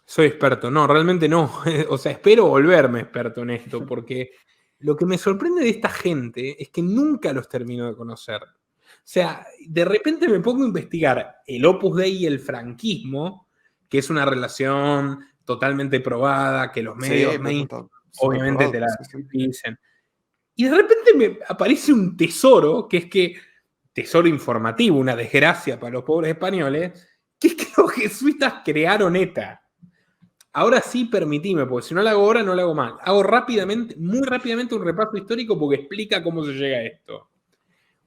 Speaker 3: soy experto. No, realmente no. O sea, espero volverme experto en esto, porque lo que me sorprende de esta gente es que nunca los termino de conocer. O sea, de repente me pongo a investigar el Opus Dei y el franquismo, que es una relación totalmente probada, que los medios obviamente te la dicen. Y de repente me aparece un tesoro, tesoro informativo, una desgracia para los pobres españoles, que es que los jesuitas crearon ETA. Ahora sí, permitime, porque si no lo hago ahora, no lo hago mal. Hago rápidamente, muy rápidamente, un repaso histórico porque explica cómo se llega a esto.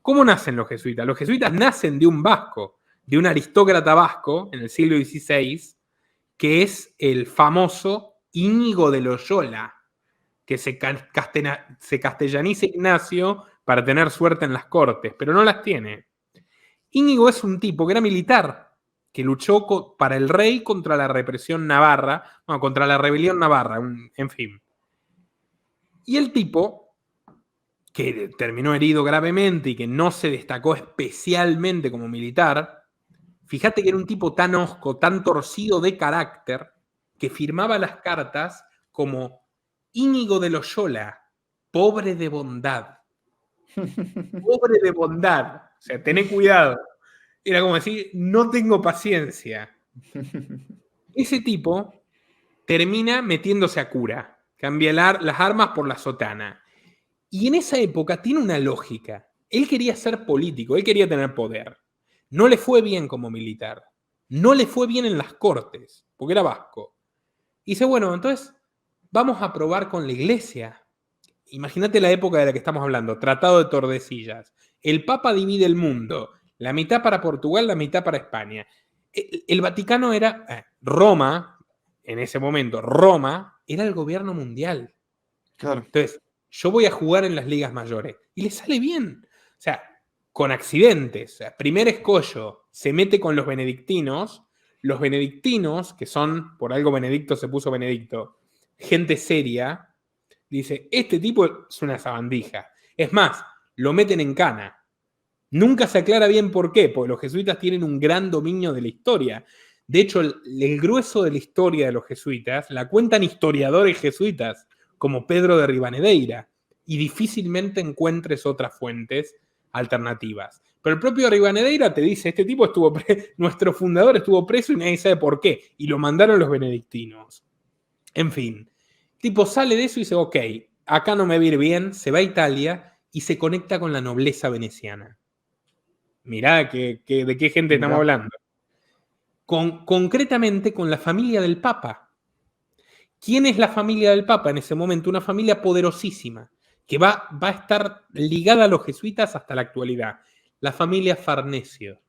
Speaker 3: ¿Cómo nacen los jesuitas? Los jesuitas nacen de un vasco, de un aristócrata vasco en el siglo XVI, que es el famoso Íñigo de Loyola, que se castellaniza Ignacio para tener suerte en las cortes, pero no las tiene. Íñigo es un tipo que era militar, que luchó para el rey contra la represión navarra, contra la rebelión navarra, en fin. Y el tipo, que terminó herido gravemente y que no se destacó especialmente como militar, fíjate que era un tipo tan hosco, tan torcido de carácter, que firmaba las cartas como Íñigo de Loyola, pobre de bondad. Pobre de bondad. O sea, tené cuidado. Era como decir, no tengo paciencia. Ese tipo termina metiéndose a cura. Cambia las armas por la sotana. Y en esa época tiene una lógica. Él quería ser político, él quería tener poder. No le fue bien como militar. No le fue bien en las cortes, porque era vasco. Y dice, bueno, entonces vamos a probar con la iglesia. Imagínate la época de la que estamos hablando, Tratado de Tordesillas. El Papa divide el mundo, la mitad para Portugal, la mitad para España. El Vaticano era, Roma, en ese momento, Roma era el gobierno mundial.
Speaker 2: Claro.
Speaker 3: Entonces, yo voy a jugar en las ligas mayores. Y le sale bien. O sea, con accidentes. O sea, primer escollo, se mete con los benedictinos. Los benedictinos, que son, por algo Benedicto se puso Benedicto, gente seria, dice, este tipo es una sabandija. Es más, lo meten en cana. Nunca se aclara bien por qué, porque los jesuitas tienen un gran dominio de la historia. De hecho, el grueso de la historia de los jesuitas la cuentan historiadores jesuitas, como Pedro de Rivadeneira, y difícilmente encuentres otras fuentes alternativas. Pero el propio Rivadeneira te dice, este tipo nuestro fundador estuvo preso y nadie sabe por qué, y lo mandaron los benedictinos. En fin, el tipo sale de eso y dice, ok, acá no me va a ir bien, se va a Italia y se conecta con la nobleza veneciana. Mirá de qué gente estamos hablando. Concretamente con la familia del Papa. ¿Quién es la familia del Papa en ese momento? Una familia poderosísima, que va a estar ligada a los jesuitas hasta la actualidad. La familia Farnesio.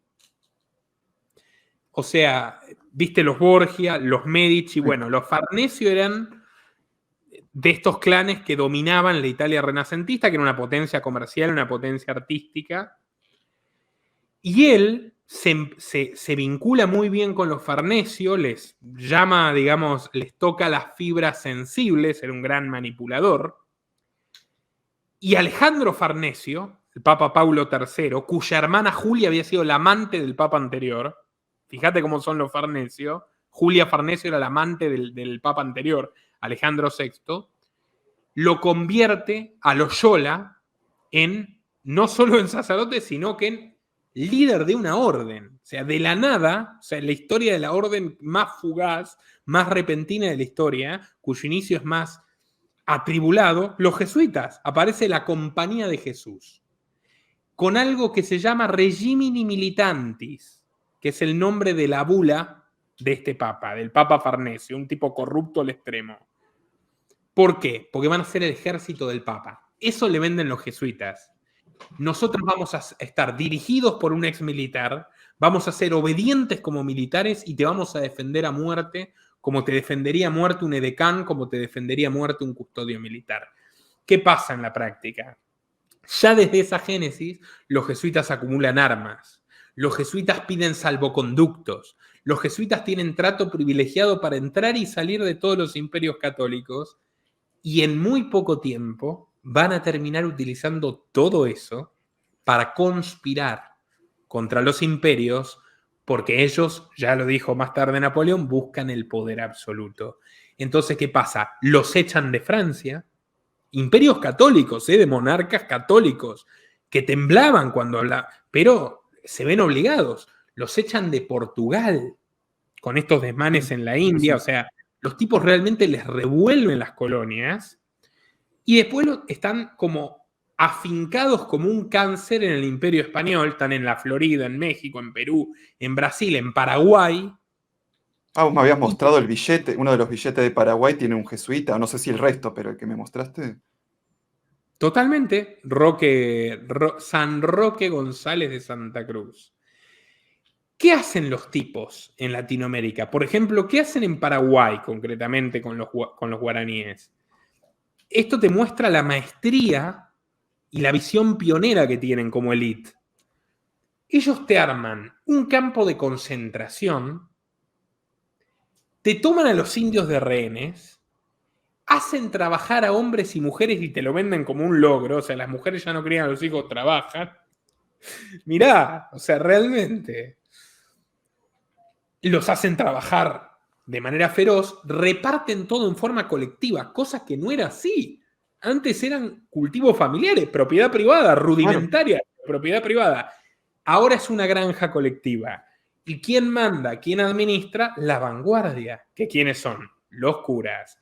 Speaker 3: O sea, viste los Borgia, los Medici, bueno, los Farnesio eran de estos clanes que dominaban la Italia renacentista, que era una potencia comercial, una potencia artística. Y él se vincula muy bien con los Farnesio, les llama, digamos, les toca las fibras sensibles, era un gran manipulador. Y Alejandro Farnesio, el Papa Paulo III, cuya hermana Julia había sido la amante del Papa anterior, fíjate cómo son los Farnesio, Julia Farnesio era la amante del Papa anterior, Alejandro VI, lo convierte a Loyola no solo en sacerdote, sino que en líder de una orden. O sea, de la nada, o sea, la historia de la orden más fugaz, más repentina de la historia, cuyo inicio es más atribulado, los jesuitas, aparece la Compañía de Jesús, con algo que se llama Regimini Militantis, que es el nombre de la bula de este papa, del Papa Farnesio, un tipo corrupto al extremo. ¿Por qué? Porque van a ser el ejército del Papa. Eso le venden los jesuitas. Nosotros vamos a estar dirigidos por un ex militar, vamos a ser obedientes como militares y te vamos a defender a muerte, como te defendería a muerte un edecán, como te defendería a muerte un custodio militar. ¿Qué pasa en la práctica? Ya desde esa génesis, los jesuitas acumulan armas, los jesuitas piden salvoconductos, los jesuitas tienen trato privilegiado para entrar y salir de todos los imperios católicos, y en muy poco tiempo van a terminar utilizando todo eso para conspirar contra los imperios, porque ellos, ya lo dijo más tarde Napoleón, buscan el poder absoluto. Entonces, ¿qué pasa? Los echan de Francia, imperios católicos, de monarcas católicos, que temblaban cuando hablaban, pero se ven obligados. Los echan de Portugal, con estos desmanes en la India, o sea, los tipos realmente les revuelven las colonias y después están como afincados como un cáncer en el Imperio Español, están en la Florida, en México, en Perú, en Brasil, en Paraguay.
Speaker 2: Ah, vos me habías mostrado el billete, uno de los billetes de Paraguay tiene un jesuita, no sé si el resto, pero el que me mostraste.
Speaker 3: Totalmente, San Roque González de Santa Cruz. ¿Qué hacen los tipos en Latinoamérica? Por ejemplo, ¿qué hacen en Paraguay concretamente con los guaraníes? Esto te muestra la maestría y la visión pionera que tienen como élite. Ellos te arman un campo de concentración, te toman a los indios de rehenes, hacen trabajar a hombres y mujeres y te lo venden como un logro, o sea, las mujeres ya no crían a los hijos, trabajan. Mirá, o sea, realmente los hacen trabajar de manera feroz, reparten todo en forma colectiva, cosa que no era así. Antes eran cultivos familiares, propiedad privada, rudimentaria, propiedad privada. Ahora es una granja colectiva. ¿Y quién manda? ¿Quién administra? La vanguardia. ¿Que quiénes son? Los curas.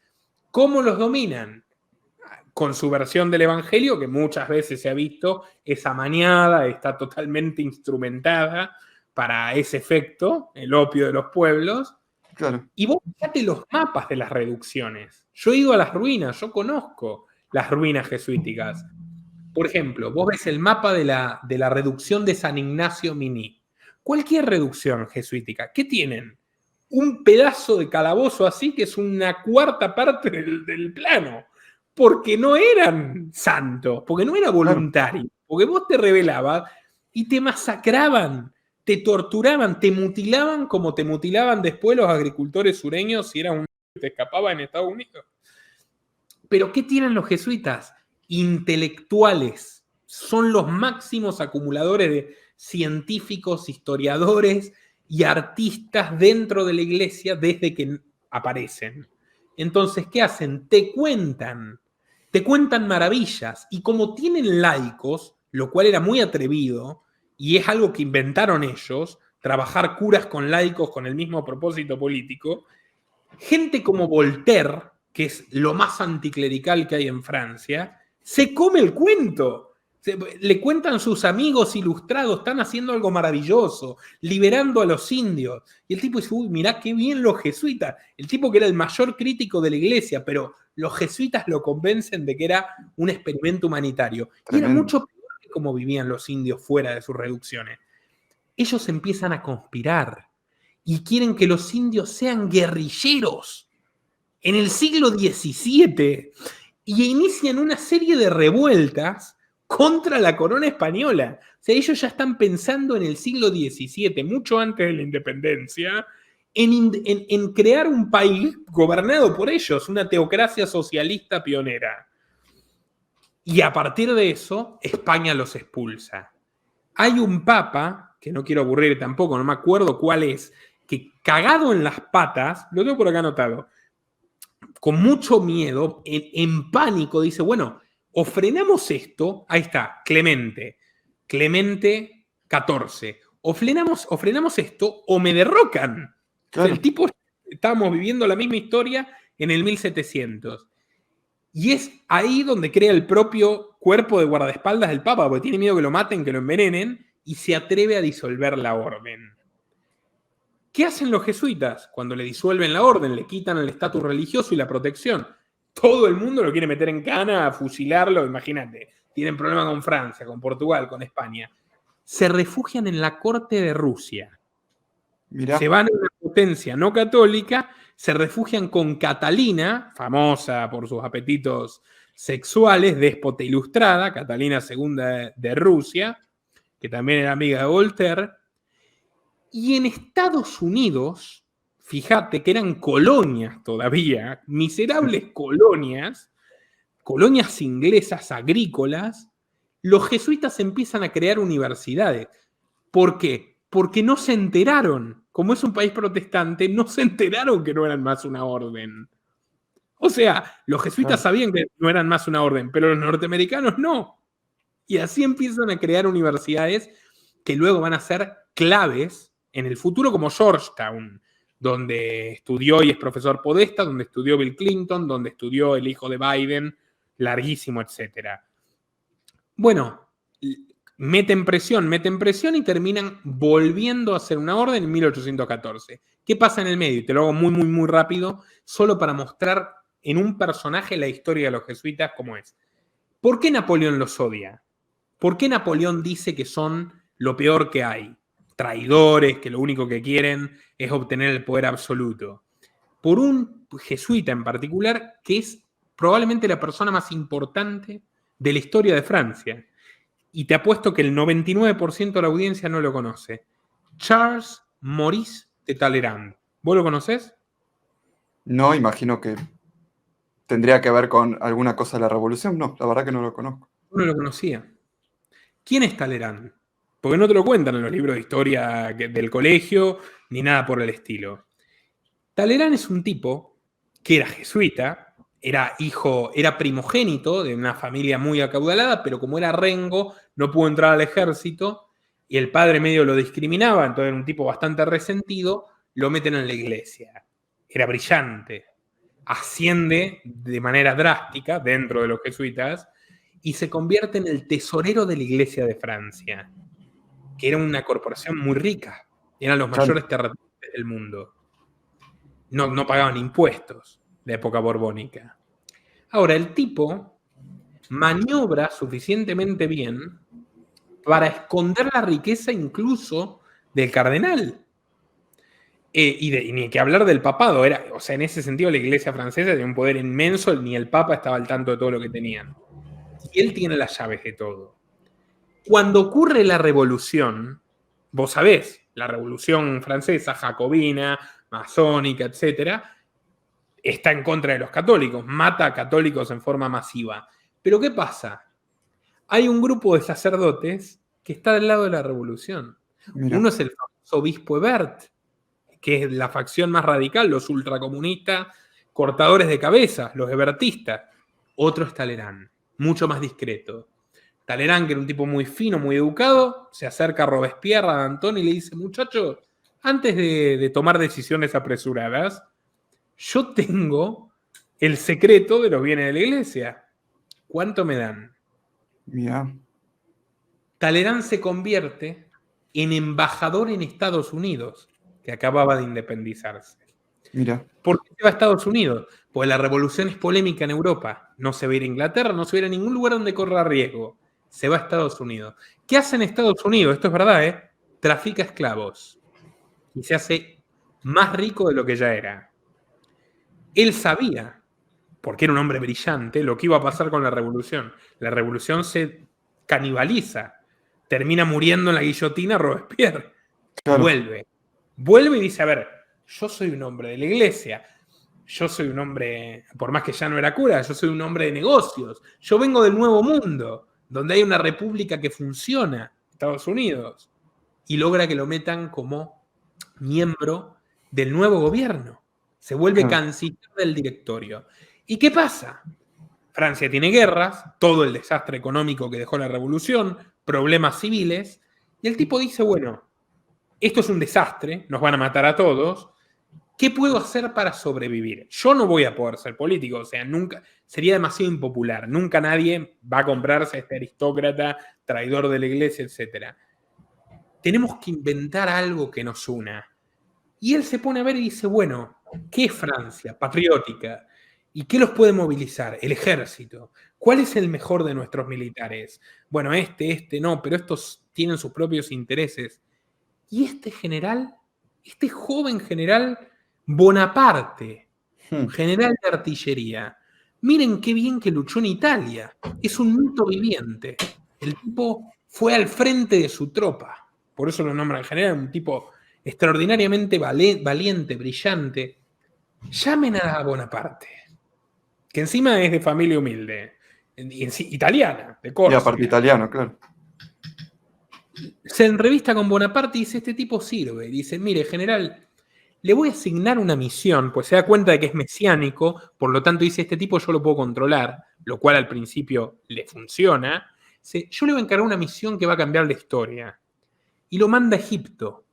Speaker 3: ¿Cómo los dominan? Con su versión del evangelio, que muchas veces se ha visto, es amañada, está totalmente instrumentada para ese efecto, el opio de los pueblos.
Speaker 2: Claro.
Speaker 3: Y vos fíjate los mapas de las reducciones. Yo he ido a las ruinas, yo conozco las ruinas jesuíticas. Por ejemplo, vos ves el mapa de la reducción de San Ignacio Miní. Cualquier reducción jesuítica, ¿qué tienen? Un pedazo de calabozo así que es una cuarta parte del plano. Porque no eran santos, porque no era voluntario, porque vos te rebelabas y te masacraban, te torturaban, te mutilaban como te mutilaban después los agricultores sureños si era un que te escapaba en Estados Unidos. Pero ¿qué tienen los jesuitas? Intelectuales. Son los máximos acumuladores de científicos, historiadores y artistas dentro de la iglesia desde que aparecen. Entonces, ¿qué hacen? Te cuentan maravillas. Y como tienen laicos, lo cual era muy atrevido, y es algo que inventaron ellos, trabajar curas con laicos con el mismo propósito político, gente como Voltaire, que es lo más anticlerical que hay en Francia, se come el cuento. Le cuentan sus amigos ilustrados, están haciendo algo maravilloso, liberando a los indios. Y el tipo dice, uy, mirá qué bien los jesuitas. El tipo que era el mayor crítico de la iglesia, pero los jesuitas lo convencen de que era un experimento humanitario. Y era mucho peor que cómo vivían los indios fuera de sus reducciones. Ellos empiezan a conspirar y quieren que los indios sean guerrilleros en el siglo XVII y inician una serie de revueltas contra la corona española. O sea, ellos ya están pensando en el siglo XVII, mucho antes de la independencia, en crear un país gobernado por ellos, una teocracia socialista pionera. Y a partir de eso, España los expulsa. Hay un papa, que no quiero aburrir tampoco, no me acuerdo cuál es, que cagado en las patas, lo tengo por acá anotado, con mucho miedo, en pánico, dice, bueno, o frenamos esto, ahí está, Clemente XIV, o frenamos esto o me derrocan. Claro. O sea, el tipo, estábamos viviendo la misma historia en el 1700. Y es ahí donde crea el propio cuerpo de guardaespaldas del Papa, porque tiene miedo que lo maten, que lo envenenen, y se atreve a disolver la orden. ¿Qué hacen los jesuitas? Cuando le disuelven la orden, le quitan el estatus religioso y la protección. Todo el mundo lo quiere meter en cana, a fusilarlo, imagínate. Tienen problemas con Francia, con Portugal, con España. Se refugian en la corte de Rusia. Mirá. Se van a una potencia no católica, se refugian con Catalina, famosa por sus apetitos sexuales, déspota ilustrada, Catalina II de Rusia, que también era amiga de Voltaire. Y en Estados Unidos, fíjate que eran colonias todavía, miserables colonias inglesas agrícolas, los jesuitas empiezan a crear universidades. ¿Por qué? Porque no se enteraron, como es un país protestante, no se enteraron que no eran más una orden. O sea, los jesuitas sabían que no eran más una orden, pero los norteamericanos no. Y así empiezan a crear universidades que luego van a ser claves en el futuro, como Georgetown, donde estudió y es profesor Podesta, donde estudió Bill Clinton, donde estudió el hijo de Biden, larguísimo, etc. Bueno, meten presión y terminan volviendo a hacer una orden en 1814. ¿Qué pasa en el medio? Y te lo hago muy, muy, muy rápido, solo para mostrar en un personaje la historia de los jesuitas como es. ¿Por qué Napoleón los odia? ¿Por qué Napoleón dice que son lo peor que hay? Traidores, que lo único que quieren es obtener el poder absoluto. Por un jesuita en particular, que es probablemente la persona más importante de la historia de Francia. Y te apuesto que el 99% de la audiencia no lo conoce. Charles Maurice de Talleyrand. ¿Vos lo conocés?
Speaker 2: No, imagino que tendría que ver con alguna cosa de la revolución. No, la verdad que no lo conozco.
Speaker 3: No lo conocía. ¿Quién es Talleyrand? Porque no te lo cuentan en los libros de historia del colegio, ni nada por el estilo. Talleyrand es un tipo que era jesuita, era primogénito de una familia muy acaudalada, pero como era rengo, no pudo entrar al ejército y el padre medio lo discriminaba, entonces era un tipo bastante resentido, lo meten en la iglesia. Era brillante, asciende de manera drástica dentro de los jesuitas y se convierte en el tesorero de la Iglesia de Francia, que era una corporación muy rica, eran los mayores terratenientes del mundo. No pagaban impuestos de época borbónica. Ahora, el tipo maniobra suficientemente bien para esconder la riqueza incluso del cardenal. Y ni que hablar del papado. O sea, en ese sentido la iglesia francesa tenía un poder inmenso, ni el papa estaba al tanto de todo lo que tenían. Y él tiene las llaves de todo. Cuando ocurre la revolución, vos sabés, la revolución francesa, jacobina, masónica, etc., está en contra de los católicos, mata a católicos en forma masiva. Pero ¿qué pasa? Hay un grupo de sacerdotes que está del lado de la revolución.
Speaker 2: Mira.
Speaker 3: Uno es el famoso obispo Hebert, que es la facción más radical, los ultracomunistas, cortadores de cabezas, los hebertistas. Otro es Talleyrand, mucho más discreto. Talleyrand, que era un tipo muy fino, muy educado, se acerca a Robespierre, a Danton y le dice: muchachos, antes de tomar decisiones apresuradas, yo tengo el secreto de los bienes de la iglesia. ¿Cuánto me dan?
Speaker 2: Mira.
Speaker 3: Talleyrand se convierte en embajador en Estados Unidos, que acababa de independizarse.
Speaker 2: Mira.
Speaker 3: ¿Por qué se va a Estados Unidos? Pues la revolución es polémica en Europa. No se va a ir a Inglaterra, no se va a ir a ningún lugar donde corra riesgo. Se va a Estados Unidos. ¿Qué hace en Estados Unidos? Esto es verdad, ¿eh? Trafica esclavos. Y se hace más rico de lo que ya era. Él sabía, porque era un hombre brillante, lo que iba a pasar con la revolución. La revolución se canibaliza. Termina muriendo en la guillotina Robespierre.
Speaker 2: Claro.
Speaker 3: Vuelve y dice: a ver, yo soy un hombre de la iglesia, yo soy un hombre, por más que ya no era cura, yo soy un hombre de negocios, yo vengo del nuevo mundo, donde hay una república que funciona, Estados Unidos, y logra que lo metan como miembro del nuevo gobierno. Se vuelve canciller del directorio. ¿Y qué pasa? Francia tiene guerras, todo el desastre económico que dejó la revolución, problemas civiles, y el tipo dice: bueno, esto es un desastre, nos van a matar a todos, ¿qué puedo hacer para sobrevivir? Yo no voy a poder ser político, o sea, nunca, sería demasiado impopular, nunca nadie va a comprarse a este aristócrata, traidor de la iglesia, etc. Tenemos que inventar algo que nos una. Y él se pone a ver y dice: bueno, ¿qué es Francia? Patriótica. ¿Y qué los puede movilizar? El ejército. ¿Cuál es el mejor de nuestros militares? Bueno, este no, pero estos tienen sus propios intereses. Y este general, este joven general Bonaparte, general de artillería, miren qué bien que luchó en Italia. Es un mito viviente. El tipo fue al frente de su tropa. Por eso lo nombran general, un tipo extraordinariamente valiente, brillante. Llamen a Bonaparte, que encima es de familia humilde, italiana, de Córcega.
Speaker 2: Y aparte italiano, claro.
Speaker 3: Se entrevista con Bonaparte y dice: este tipo sirve. Dice: mire, general, le voy a asignar una misión, pues se da cuenta de que es mesiánico, por lo tanto dice: este tipo yo lo puedo controlar, lo cual al principio le funciona. Dice: yo le voy a encargar una misión que va a cambiar la historia. Y lo manda a Egipto.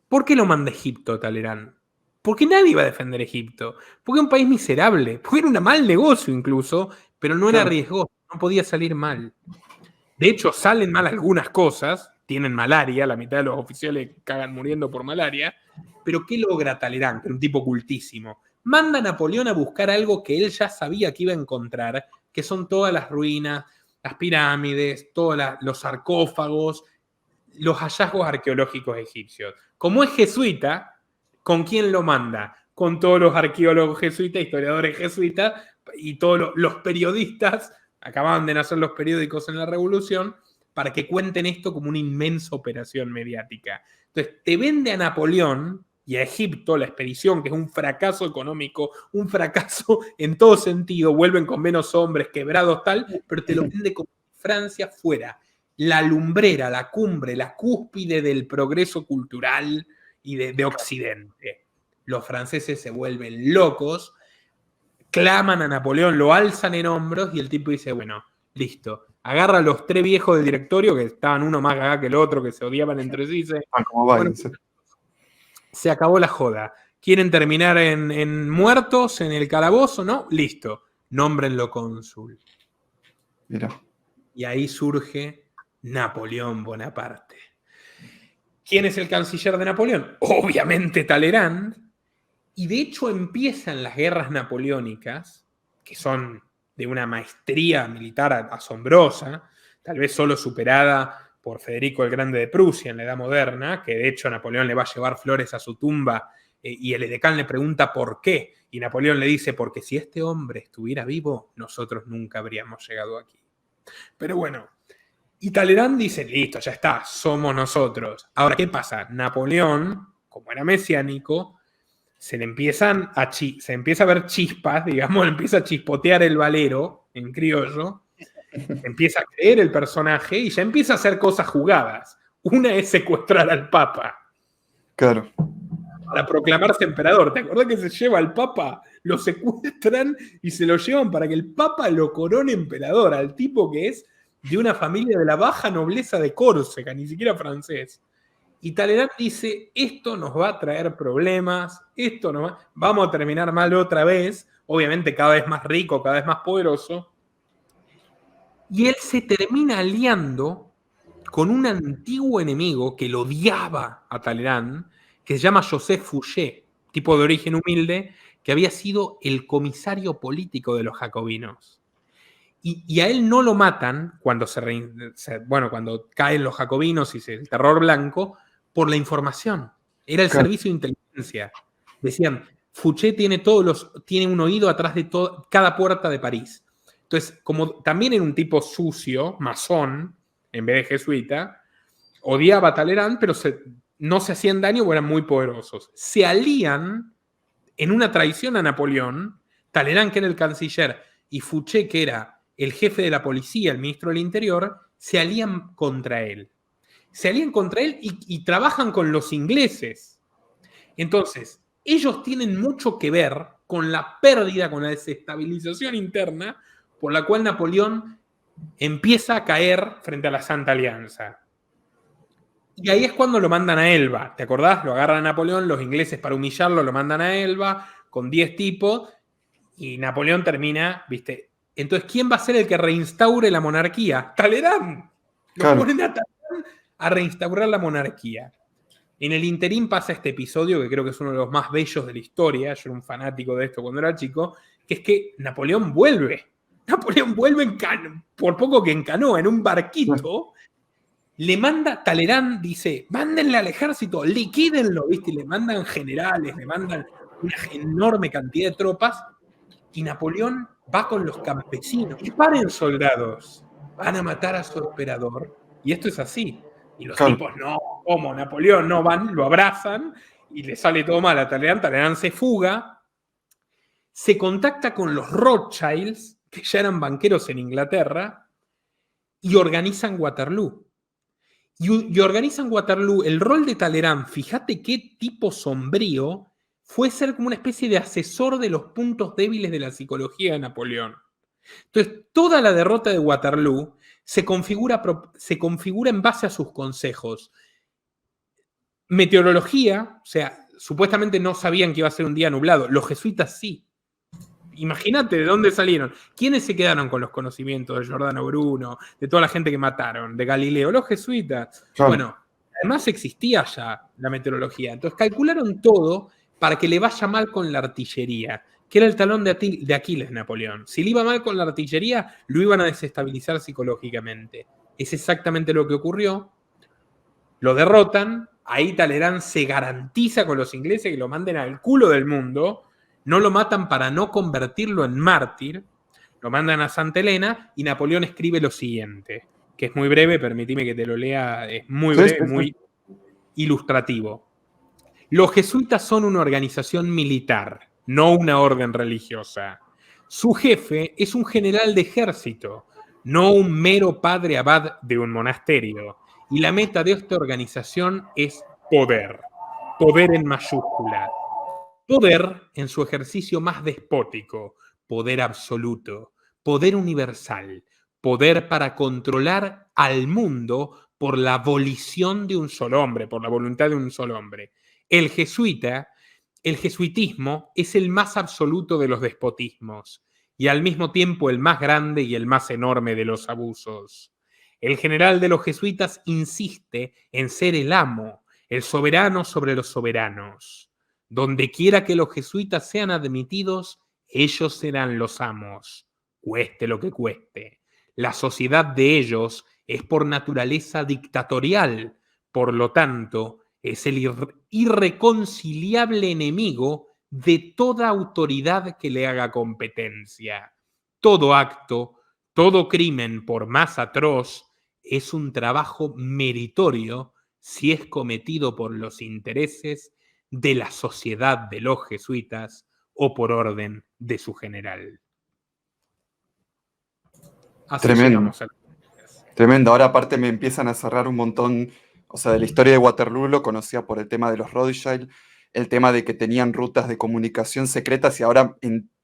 Speaker 3: ¿Por qué lo manda a Egipto, Talleyrand? Porque nadie va a defender Egipto. Porque es un país miserable. Porque era un mal negocio incluso, pero no era riesgoso, no podía salir mal. De hecho, salen mal algunas cosas, tienen malaria, la mitad de los oficiales cagan muriendo por malaria, pero ¿qué logra Talleyrand, que era un tipo cultísimo? Manda a Napoleón a buscar algo que él ya sabía que iba a encontrar, que son todas las ruinas, las pirámides, todos los sarcófagos, los hallazgos arqueológicos egipcios. Como es jesuita, ¿con quién lo manda? Con todos los arqueólogos jesuitas, historiadores jesuitas y todos los periodistas. Acababan de nacer los periódicos en la Revolución, para que cuenten esto como una inmensa operación mediática. Entonces, te vende a Napoleón y a Egipto la expedición, que es un fracaso económico, un fracaso en todo sentido, vuelven con menos hombres, quebrados, tal, pero te lo vende como Francia fuera la lumbrera, la cumbre, la cúspide del progreso cultural y de Occidente. Los franceses se vuelven locos, claman a Napoleón, lo alzan en hombros y el tipo dice, bueno, listo. Agarra a los 3 viejos del directorio, que estaban uno más gaga que el otro, que se odiaban entre sí.
Speaker 2: Como Biden,
Speaker 3: Bueno,
Speaker 2: sí.
Speaker 3: se acabó la joda. ¿Quieren terminar en muertos, en el calabozo? ¿No? Listo. Nómbrenlo cónsul.
Speaker 2: Mira.
Speaker 3: Y ahí surge Napoleón Bonaparte. ¿Quién es el canciller de Napoleón? Obviamente Talleyrand. Y de hecho empiezan las guerras napoleónicas, que son de una maestría militar asombrosa, tal vez solo superada por Federico el Grande de Prusia en la Edad Moderna, que de hecho Napoleón le va a llevar flores a su tumba y el edecán le pregunta por qué, y Napoleón le dice, porque si este hombre estuviera vivo, nosotros nunca habríamos llegado aquí. Pero bueno, y Talleyrand dice, listo, ya está, somos nosotros. Ahora, ¿qué pasa? Napoleón, como era mesiánico, se empieza a ver chispas, digamos, empieza a chispotear el valero en criollo, empieza a creer el personaje y ya empieza a hacer cosas jugadas. Una es secuestrar al Papa.
Speaker 2: Claro.
Speaker 3: Para proclamarse emperador. ¿Te acordás que se lleva al Papa? Lo secuestran y se lo llevan para que el Papa lo corone emperador, al tipo que es de una familia de la baja nobleza de Córcega, ni siquiera francés. Y Talleyrand dice, esto nos va a traer problemas, vamos a terminar mal otra vez, obviamente cada vez más rico, cada vez más poderoso. Y él se termina aliando con un antiguo enemigo que lo odiaba a Talleyrand, que se llama Joseph Fouché, tipo de origen humilde, que había sido el comisario político de los jacobinos. Y a él no lo matan cuando cuando caen los jacobinos y el terror blanco, por la información. Era el servicio de inteligencia. Decían, Fouché tiene un oído atrás de cada puerta de París. Entonces, como también era un tipo sucio, masón, en vez de jesuita, odiaba a Talleyrand, pero no se hacían daño o eran muy poderosos. Se alían en una traición a Napoleón, Talleyrand, que era el canciller, y Fouché, que era el jefe de la policía, el ministro del Interior, se alían contra él. Se alían contra él y trabajan con los ingleses. Entonces, ellos tienen mucho que ver con la pérdida, con la desestabilización interna, por la cual Napoleón empieza a caer frente a la Santa Alianza. Y ahí es cuando lo mandan a Elba. ¿Te acordás? Lo agarran a Napoleón, los ingleses para humillarlo lo mandan a Elba con 10 tipos y Napoleón termina, ¿viste? Entonces, ¿quién va a ser el que reinstaure la monarquía? Talleyrand. Lo ponen a Talleyrand a reinstaurar la monarquía. En el interín pasa este episodio que creo que es uno de los más bellos de la historia. Yo era un fanático de esto cuando era chico, que es que Napoleón vuelve. Napoleón vuelve por poco que en canoa, en un barquito. Le manda, Talleyrand dice, mándenle al ejército, liquídenlo, ¿viste? Y le mandan generales, le mandan una enorme cantidad de tropas. Y Napoleón va con los campesinos. Y paren, soldados, van a matar a su emperador. Y esto es así. Y los tipos, no, ¿cómo? Napoleón, no, van, lo abrazan y le sale todo mal a Talleyrand. Talleyrand se fuga, se contacta con los Rothschilds, que ya eran banqueros en Inglaterra, y organizan Waterloo. Y organizan Waterloo. El rol de Talleyrand, fíjate qué tipo sombrío, fue ser como una especie de asesor de los puntos débiles de la psicología de Napoleón. Entonces, toda la derrota de Waterloo se configura en base a sus consejos. Meteorología, o sea, supuestamente no sabían que iba a ser un día nublado. Los jesuitas sí. Imagínate de dónde salieron. ¿Quiénes se quedaron con los conocimientos de Giordano Bruno, de toda la gente que mataron, de Galileo? Los jesuitas. Bueno, además existía ya la meteorología. Entonces calcularon todo para que le vaya mal con la artillería, que era el talón de Aquiles Napoleón. Si le iba mal con la artillería, lo iban a desestabilizar psicológicamente. Es exactamente lo que ocurrió. Lo derrotan. Ahí Talleyrand se garantiza con los ingleses que lo manden al culo del mundo. No lo matan para no convertirlo en mártir. Lo mandan a Santa Elena y Napoleón escribe lo siguiente, que es muy breve, permitime que te lo lea, es muy breve, muy ilustrativo. Los jesuitas son una organización militar, no una orden religiosa. Su jefe es un general de ejército, no un mero padre abad de un monasterio. Y la meta de esta organización es poder. Poder en mayúscula. Poder en su ejercicio más despótico. poder absoluto, poder universal, poder para controlar al mundo por la volición de un solo hombre, por la voluntad de un solo hombre. El jesuitismo es el más absoluto de los despotismos y al mismo tiempo el más grande y el más enorme de los abusos. El general de los jesuitas insiste en ser el amo, el soberano sobre los soberanos. Donde quiera que los jesuitas sean admitidos, ellos serán los amos, cueste lo que cueste. La sociedad de ellos es por naturaleza dictatorial, por lo tanto, es el irreconciliable enemigo de toda autoridad que le haga competencia. Todo acto, todo crimen, por más atroz, es un trabajo meritorio si es cometido por los intereses de la sociedad de los jesuitas o por orden de su general. Así
Speaker 2: Tremendo.
Speaker 3: llegamos a...
Speaker 2: Tremendo. Ahora aparte me empiezan a cerrar un montón, o sea, de la historia de Waterloo lo conocía por el tema de los Rothschild, el tema de que tenían rutas de comunicación secretas y ahora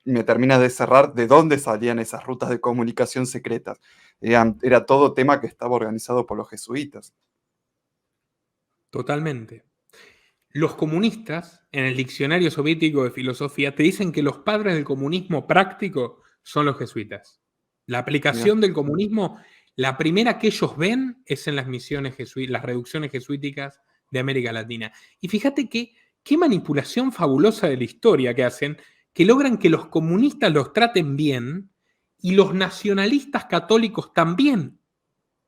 Speaker 2: me termina de cerrar de dónde salían esas rutas de comunicación secretas. Era todo tema que estaba organizado por los jesuitas.
Speaker 3: Totalmente. Los comunistas, en el diccionario soviético de filosofía, te dicen que los padres del comunismo práctico son los jesuitas. La aplicación del comunismo, la primera que ellos ven es en las misiones jesuitas, las reducciones jesuíticas de América Latina. Y fíjate qué manipulación fabulosa de la historia que hacen, que logran que los comunistas los traten bien y los nacionalistas católicos también.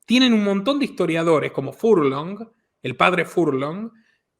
Speaker 3: Tienen un montón de historiadores como Furlong, el padre Furlong,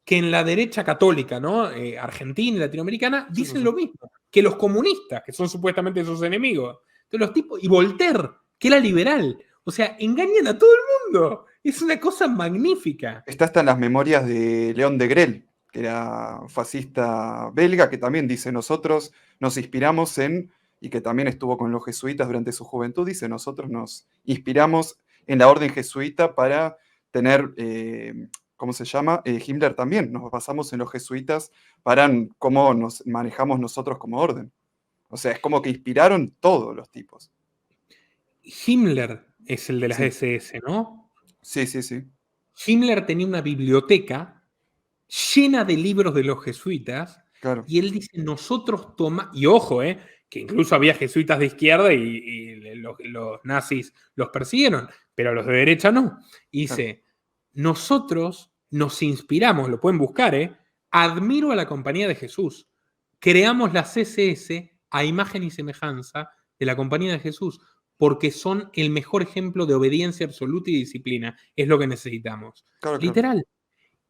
Speaker 3: que en la derecha católica, ¿no? Argentina y latinoamericana, dicen lo mismo, que los comunistas, que son supuestamente sus enemigos. Entonces los tipos, y Voltaire, que era liberal. O sea, engañan a todo el mundo. Es una cosa magnífica.
Speaker 2: Está hasta en las memorias de León de Grel, que era fascista belga, que también dice, nosotros nos inspiramos en, y que también estuvo con los jesuitas durante su juventud, dice, nosotros nos inspiramos en la orden jesuita para tener... ¿cómo se llama? Himmler también, nos basamos en los jesuitas para cómo nos manejamos nosotros como orden. O sea, es como que inspiraron todos los tipos.
Speaker 3: Himmler es el de las
Speaker 2: Sí.
Speaker 3: SS, ¿no?
Speaker 2: Sí, sí, sí.
Speaker 3: Himmler tenía una biblioteca llena de libros de los jesuitas,
Speaker 2: Claro.
Speaker 3: y él dice, nosotros tomamos, y ojo, que incluso había jesuitas de izquierda y los nazis los persiguieron, pero los de derecha no. Y dice, nosotros nos inspiramos, lo pueden buscar, admiro a la Compañía de Jesús. Creamos las SS a imagen y semejanza de la Compañía de Jesús, porque son el mejor ejemplo de obediencia absoluta y disciplina. Es lo que necesitamos.
Speaker 2: Claro,
Speaker 3: Literal.
Speaker 2: claro.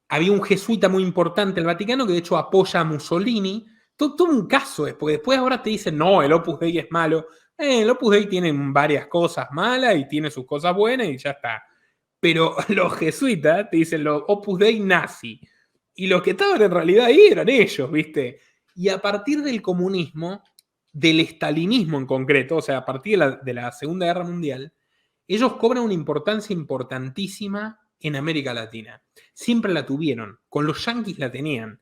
Speaker 3: Había un jesuita muy importante en el Vaticano que de hecho apoya a Mussolini. Todo un caso es, porque después ahora te dicen, no, el Opus Dei es malo. El Opus Dei tiene varias cosas malas y tiene sus cosas buenas y ya está. Pero los jesuitas te dicen los Opus Dei nazi. Y los que estaban en realidad ahí eran ellos, ¿viste? Y a partir del comunismo, del estalinismo en concreto, o sea, a partir de la Segunda Guerra Mundial, ellos cobran una importancia importantísima en América Latina. Siempre la tuvieron. Con los yanquis la tenían.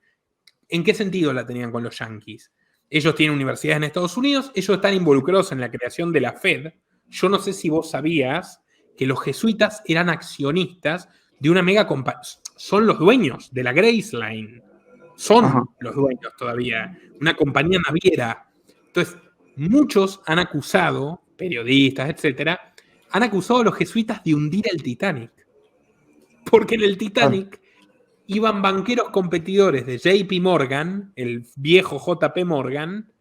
Speaker 3: ¿En qué sentido la tenían con los yanquis? Ellos tienen universidades en Estados Unidos, ellos están involucrados en la creación de la Fed. Yo no sé si vos sabías que los jesuitas eran accionistas de una mega compañía. Son los dueños de la Graceline. Son los dueños todavía. Una compañía naviera. Entonces, muchos han acusado, periodistas, etcétera, han acusado a los jesuitas de hundir el Titanic. Porque en el Titanic iban banqueros competidores de JP Morgan, el viejo JP Morgan,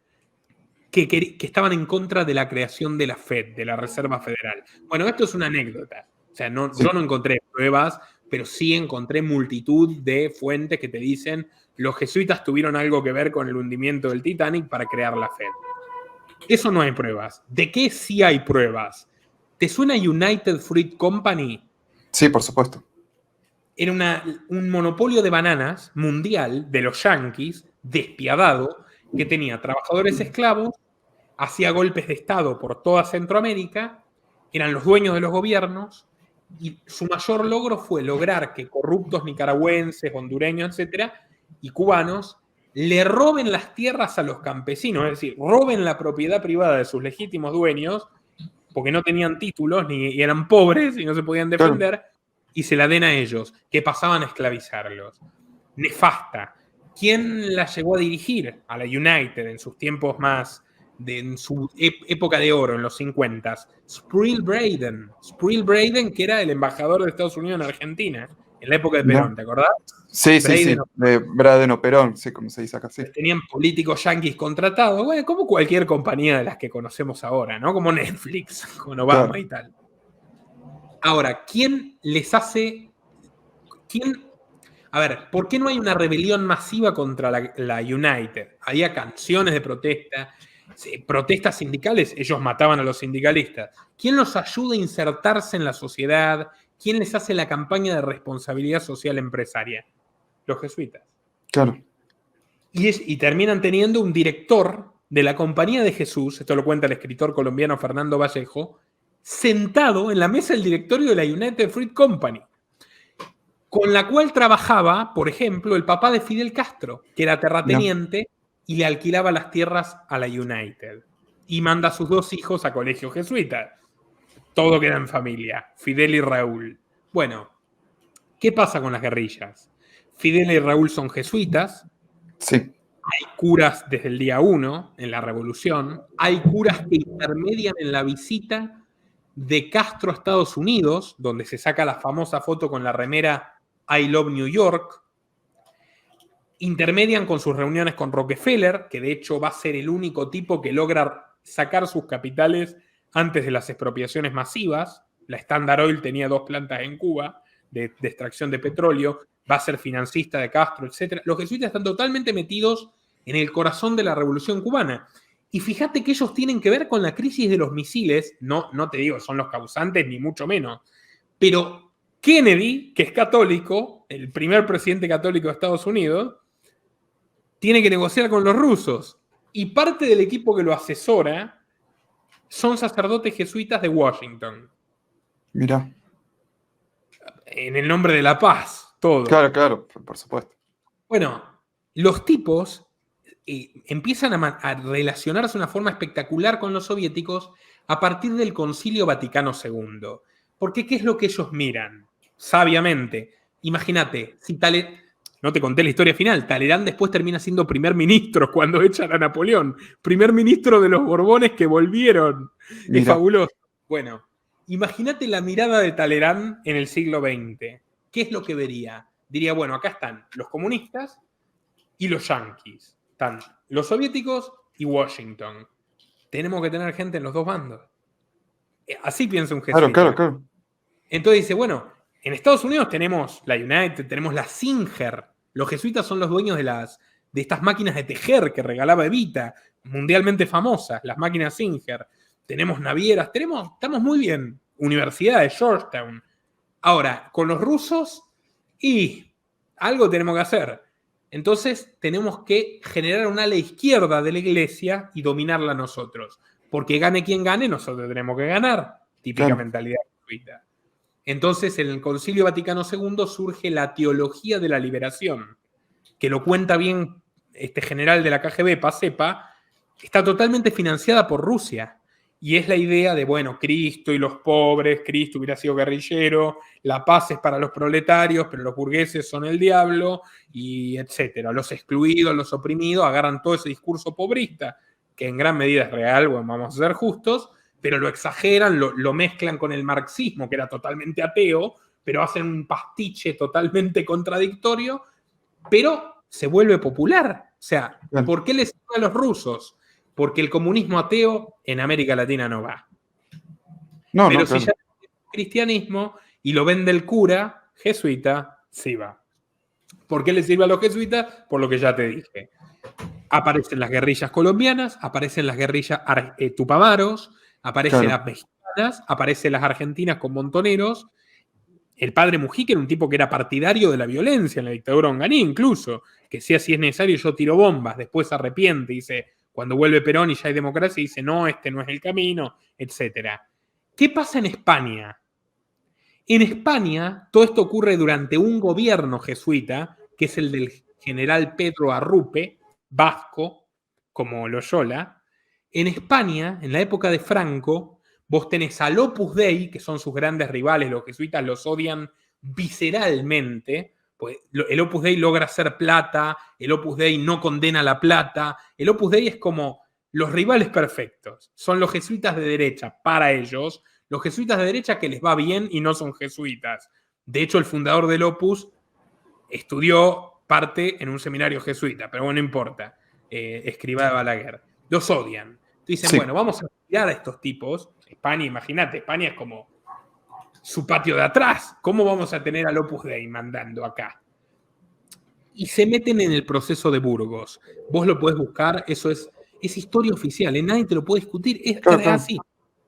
Speaker 3: que estaban en contra de la creación de la Fed, de la Reserva Federal. Bueno, esto es una anécdota. O sea, yo no encontré pruebas, pero sí encontré multitud de fuentes que te dicen los jesuitas tuvieron algo que ver con el hundimiento del Titanic para crear la Fed. Eso no hay pruebas. ¿De qué sí hay pruebas? ¿Te suena United Fruit Company?
Speaker 2: Sí, por supuesto.
Speaker 3: Era un monopolio de bananas mundial de los yanquis, despiadado, que tenía trabajadores esclavos, hacía golpes de Estado por toda Centroamérica, eran los dueños de los gobiernos, y su mayor logro fue lograr que corruptos nicaragüenses, hondureños, etcétera, y cubanos le roben las tierras a los campesinos, es decir, roben la propiedad privada de sus legítimos dueños, porque no tenían títulos y eran pobres y no se podían defender, y se la den a ellos, que pasaban a esclavizarlos. Nefasta. ¿Quién la llegó a dirigir? A la United en sus tiempos más, en su época de oro, en los 50. Sproul Braden. Sproul Braden, que era el embajador de Estados Unidos en Argentina, en la época de Perón, ¿te acordás?
Speaker 2: Sí, sí, sí.
Speaker 3: Braden
Speaker 2: Braden o Perón, sí, como se dice acá, sí.
Speaker 3: Tenían políticos yanquis contratados, bueno, como cualquier compañía de las que conocemos ahora, ¿no? Como Netflix, con Obama y tal. Ahora, ¿quién les hace... A ver, ¿por qué no hay una rebelión masiva contra la United? Había canciones de protesta, protestas sindicales, ellos mataban a los sindicalistas. ¿Quién los ayuda a insertarse en la sociedad? ¿Quién les hace la campaña de responsabilidad social empresaria? Los jesuitas.
Speaker 2: Claro.
Speaker 3: Y terminan teniendo un director de la Compañía de Jesús, esto lo cuenta el escritor colombiano Fernando Vallejo, sentado en la mesa del directorio de la United Fruit Company, con la cual trabajaba, por ejemplo, el papá de Fidel Castro, que era terrateniente y le alquilaba las tierras a la United. Y manda a sus 2 hijos a colegio jesuita. Todo queda en familia, Fidel y Raúl. Bueno, ¿qué pasa con las guerrillas? Fidel y Raúl son jesuitas.
Speaker 2: Sí.
Speaker 3: Hay curas desde el día 1 en la revolución. Hay curas que intermedian en la visita de Castro a Estados Unidos, donde se saca la famosa foto con la remera I Love New York. Intermedian con sus reuniones con Rockefeller, que de hecho va a ser el único tipo que logra sacar sus capitales antes de las expropiaciones masivas. La Standard Oil tenía 2 plantas en Cuba de extracción de petróleo, va a ser financista de Castro, etc. Los jesuitas están totalmente metidos en el corazón de la revolución cubana. Y fíjate que ellos tienen que ver con la crisis de los misiles, no te digo son los causantes, ni mucho menos, pero Kennedy, que es católico, el primer presidente católico de Estados Unidos, tiene que negociar con los rusos. Y parte del equipo que lo asesora son sacerdotes jesuitas de Washington.
Speaker 2: Mira.
Speaker 3: En el nombre de la paz, todo.
Speaker 2: Claro, por supuesto.
Speaker 3: Bueno, los tipos empiezan a relacionarse de una forma espectacular con los soviéticos a partir del Concilio Vaticano II. Porque ¿qué es lo que ellos miran? Sabiamente. Imagínate, si no te conté la historia final, Talleyrand después termina siendo primer ministro cuando echan a Napoleón. Primer ministro de los Borbones que volvieron.
Speaker 2: Mira.
Speaker 3: Es fabuloso. Bueno, imagínate la mirada de Talleyrand en el siglo XX. ¿Qué es lo que vería? Diría, bueno, acá están los comunistas y los yanquis. Están los soviéticos y Washington. Tenemos que tener gente en los 2 bandos. Así piensa un jesuita.
Speaker 2: Claro.
Speaker 3: Entonces dice, bueno, en Estados Unidos tenemos la United, tenemos la Singer. Los jesuitas son los dueños de estas máquinas de tejer que regalaba Evita, mundialmente famosas, las máquinas Singer. Tenemos navieras, estamos muy bien. Universidades, Georgetown. Ahora, con los rusos, y algo tenemos que hacer. Entonces tenemos que generar una ala izquierda de la iglesia y dominarla nosotros. Porque gane quien gane, nosotros tenemos que ganar. Típica mentalidad jesuita. Entonces, en el Concilio Vaticano II surge la teología de la liberación, que lo cuenta bien este general de la KGB, Pacepa, está totalmente financiada por Rusia. Y es la idea de, bueno, Cristo y los pobres, Cristo hubiera sido guerrillero, la paz es para los proletarios, pero los burgueses son el diablo, y etcétera. Los excluidos, los oprimidos, agarran todo ese discurso pobrista, que en gran medida es real, bueno, vamos a ser justos, pero lo exageran, lo mezclan con el marxismo, que era totalmente ateo, pero hacen un pastiche totalmente contradictorio, pero se vuelve popular. O sea, ¿por qué les sirve a los rusos? Porque el comunismo ateo en América Latina no va. Pero si ya es cristianismo y lo vende el cura jesuita, sí va. ¿Por qué le sirve a los jesuitas? Por lo que ya te dije. Aparecen las guerrillas colombianas, aparecen las guerrillas tupamaros, aparecen las mexicanas, aparecen las argentinas con montoneros. El padre Mujica era un tipo que era partidario de la violencia en la dictadura Onganí, incluso, que si así es necesario yo tiro bombas, después se arrepiente y dice, cuando vuelve Perón y ya hay democracia, dice, no, este no es el camino, etc. ¿Qué pasa en España? En España, todo esto ocurre durante un gobierno jesuita, que es el del general Pedro Arrupe, vasco, como Loyola. En España, en la época de Franco, vos tenés al Opus Dei, que son sus grandes rivales, los jesuitas los odian visceralmente, pues el Opus Dei logra hacer plata, el Opus Dei no condena la plata, el Opus Dei es como los rivales perfectos, son los jesuitas de derecha para ellos, los jesuitas de derecha que les va bien y no son jesuitas. De hecho, el fundador del Opus estudió parte en un seminario jesuita, pero bueno, no importa, Escrivá de Balaguer. Los odian. Dicen,
Speaker 2: Sí.
Speaker 3: bueno, vamos a mirar a estos tipos. España, imagínate, España es como su patio de atrás. ¿Cómo vamos a tener al Opus Dei mandando acá? Y se meten en el proceso de Burgos. Vos lo podés buscar, eso es historia oficial, nadie te lo puede discutir, es
Speaker 2: Claro.
Speaker 3: así.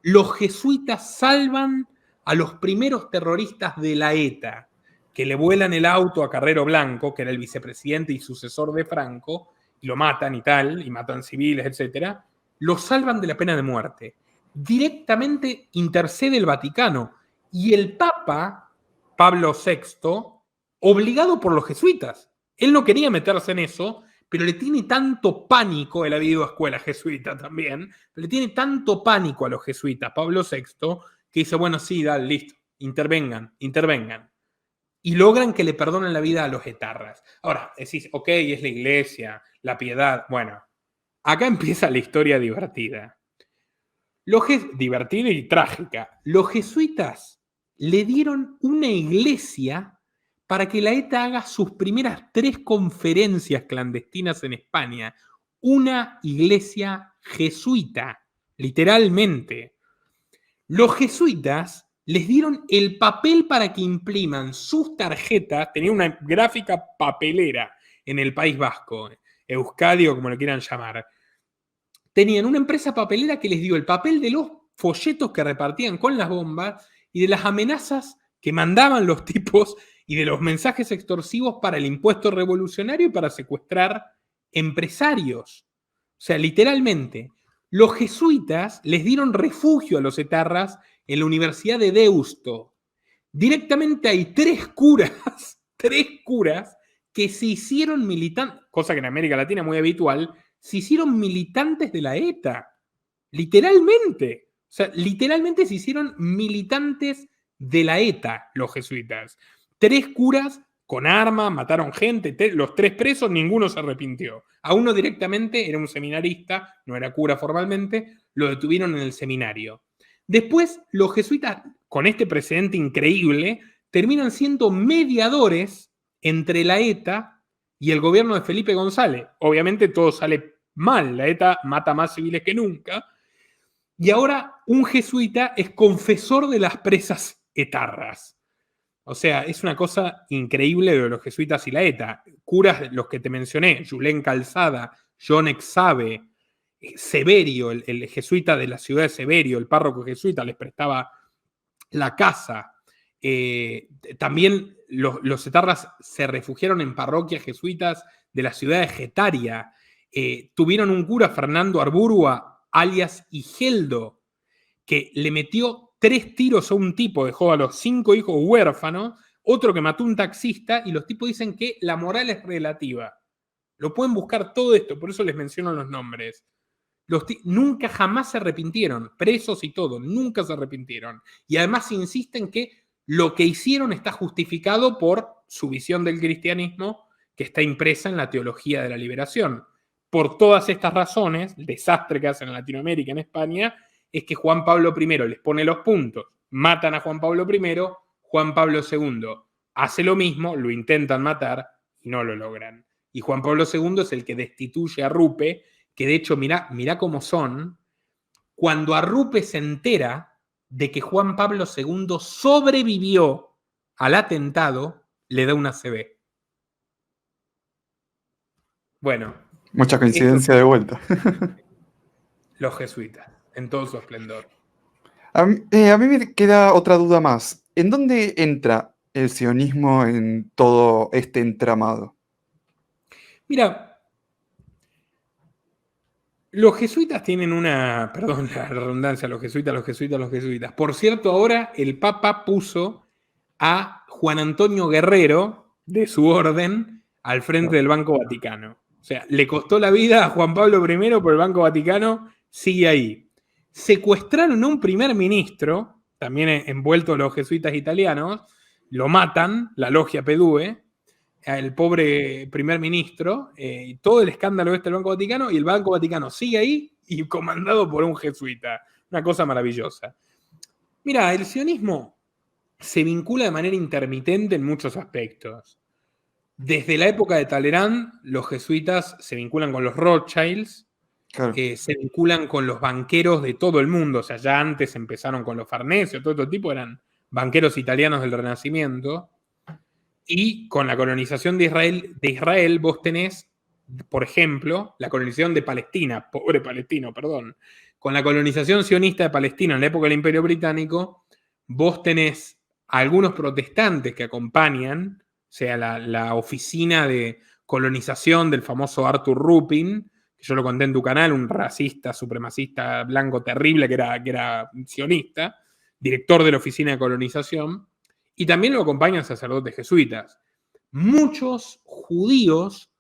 Speaker 3: Los jesuitas salvan a los primeros terroristas de la ETA, que le vuelan el auto a Carrero Blanco, que era el vicepresidente y sucesor de Franco, y lo matan y tal, y matan civiles, etc. Los salvan de la pena de muerte. Directamente intercede el Vaticano. Y el Papa, Pablo VI, obligado por los jesuitas. Él no quería meterse en eso, pero le tiene tanto pánico, él ha ido a escuela jesuita también, pero le tiene tanto pánico a los jesuitas, Pablo VI, que dice, bueno, sí, dale, listo, intervengan. Y logran que le perdonen la vida a los etarras. Ahora, decís, ok, es la iglesia, la piedad. Bueno, acá empieza la historia divertida. Divertida y trágica. Los jesuitas le dieron una iglesia para que la ETA haga sus primeras 3 conferencias clandestinas en España. Una iglesia jesuita, literalmente. Los jesuitas les dieron el papel para que impriman sus tarjetas, tenía una gráfica papelera en el País Vasco, Euskadi o como lo quieran llamar. Tenían una empresa papelera que les dio el papel de los folletos que repartían con las bombas y de las amenazas que mandaban los tipos y de los mensajes extorsivos para el impuesto revolucionario y para secuestrar empresarios. O sea, literalmente, los jesuitas les dieron refugio a los etarras en la Universidad de Deusto. Directamente hay 3 curas que se hicieron militantes, cosa que en América Latina es muy habitual, se hicieron militantes de la ETA. Literalmente. O sea, literalmente se hicieron militantes de la ETA, los jesuitas. 3 curas con arma, mataron gente, los 3 presos, ninguno se arrepintió. A uno directamente, era un seminarista, no era cura formalmente, lo detuvieron en el seminario. Después, los jesuitas, con este precedente increíble, terminan siendo mediadores entre la ETA y el gobierno de Felipe González. Obviamente todo sale mal, la ETA mata más civiles que nunca. Y ahora un jesuita es confesor de las presas etarras. O sea, es una cosa increíble de los jesuitas y la ETA. Curas, los que te mencioné, Julen Calzada, John Exabe, Severio, el jesuita de la ciudad de Severio, el párroco jesuita, les prestaba la casa. También los etarras se refugiaron en parroquias jesuitas de la ciudad de Getaria. Tuvieron un cura, Fernando Arburua, alias Igeldo, que le metió 3 tiros a un tipo, dejó a los 5 hijos huérfanos, otro que mató a un taxista, y los tipos dicen que la moral es relativa. Lo pueden buscar todo esto, por eso les menciono los nombres. Nunca jamás se arrepintieron, presos y todo, nunca se arrepintieron. Y además insisten que lo que hicieron está justificado por su visión del cristianismo, que está impresa en la teología de la liberación. Por todas estas razones, el desastre que hacen en Latinoamérica, en España, es que Juan Pablo I les pone los puntos, matan a Juan Pablo I, Juan Pablo II hace lo mismo, lo intentan matar y no lo logran. Y Juan Pablo II es el que destituye a Rupe, que de hecho, mirá cómo son, cuando Arrupe se entera de que Juan Pablo II sobrevivió al atentado, le da una ACV. Bueno.
Speaker 2: Mucha coincidencia de vuelta.
Speaker 3: Los jesuitas, en todo su esplendor.
Speaker 2: A mí me queda otra duda más. ¿En dónde entra el sionismo en todo este entramado?
Speaker 3: Mira, los jesuitas tienen una... Perdón la redundancia, los jesuitas. Por cierto, ahora el Papa puso a Juan Antonio Guerrero, de su orden, al frente del Banco Vaticano. O sea, le costó la vida a Juan Pablo I por el Banco Vaticano, sigue ahí. Secuestraron a un primer ministro, también envuelto los jesuitas italianos, lo matan, la logia Pedue, el pobre primer ministro, todo el escándalo del Banco Vaticano, y el Banco Vaticano sigue ahí y comandado por un jesuita. Una cosa maravillosa. Mira, el sionismo se vincula de manera intermitente en muchos aspectos. Desde la época de Talleyrand, los jesuitas se vinculan con los Rothschilds,
Speaker 2: Claro.
Speaker 3: se vinculan con los banqueros de todo el mundo. O sea, ya antes empezaron con los Farnesio, todo tipo eran banqueros italianos del Renacimiento. Y con la colonización de Israel vos tenés, por ejemplo, la colonización de Palestina, pobre palestino, perdón. Con la colonización sionista de Palestina en la época del Imperio Británico, vos tenés algunos protestantes que acompañan, o sea, la oficina de colonización del famoso Arthur Ruppin, que yo lo conté en tu canal, un racista, supremacista blanco terrible que era sionista, director de la oficina de colonización, y también lo acompañan sacerdotes jesuitas. Muchos judíos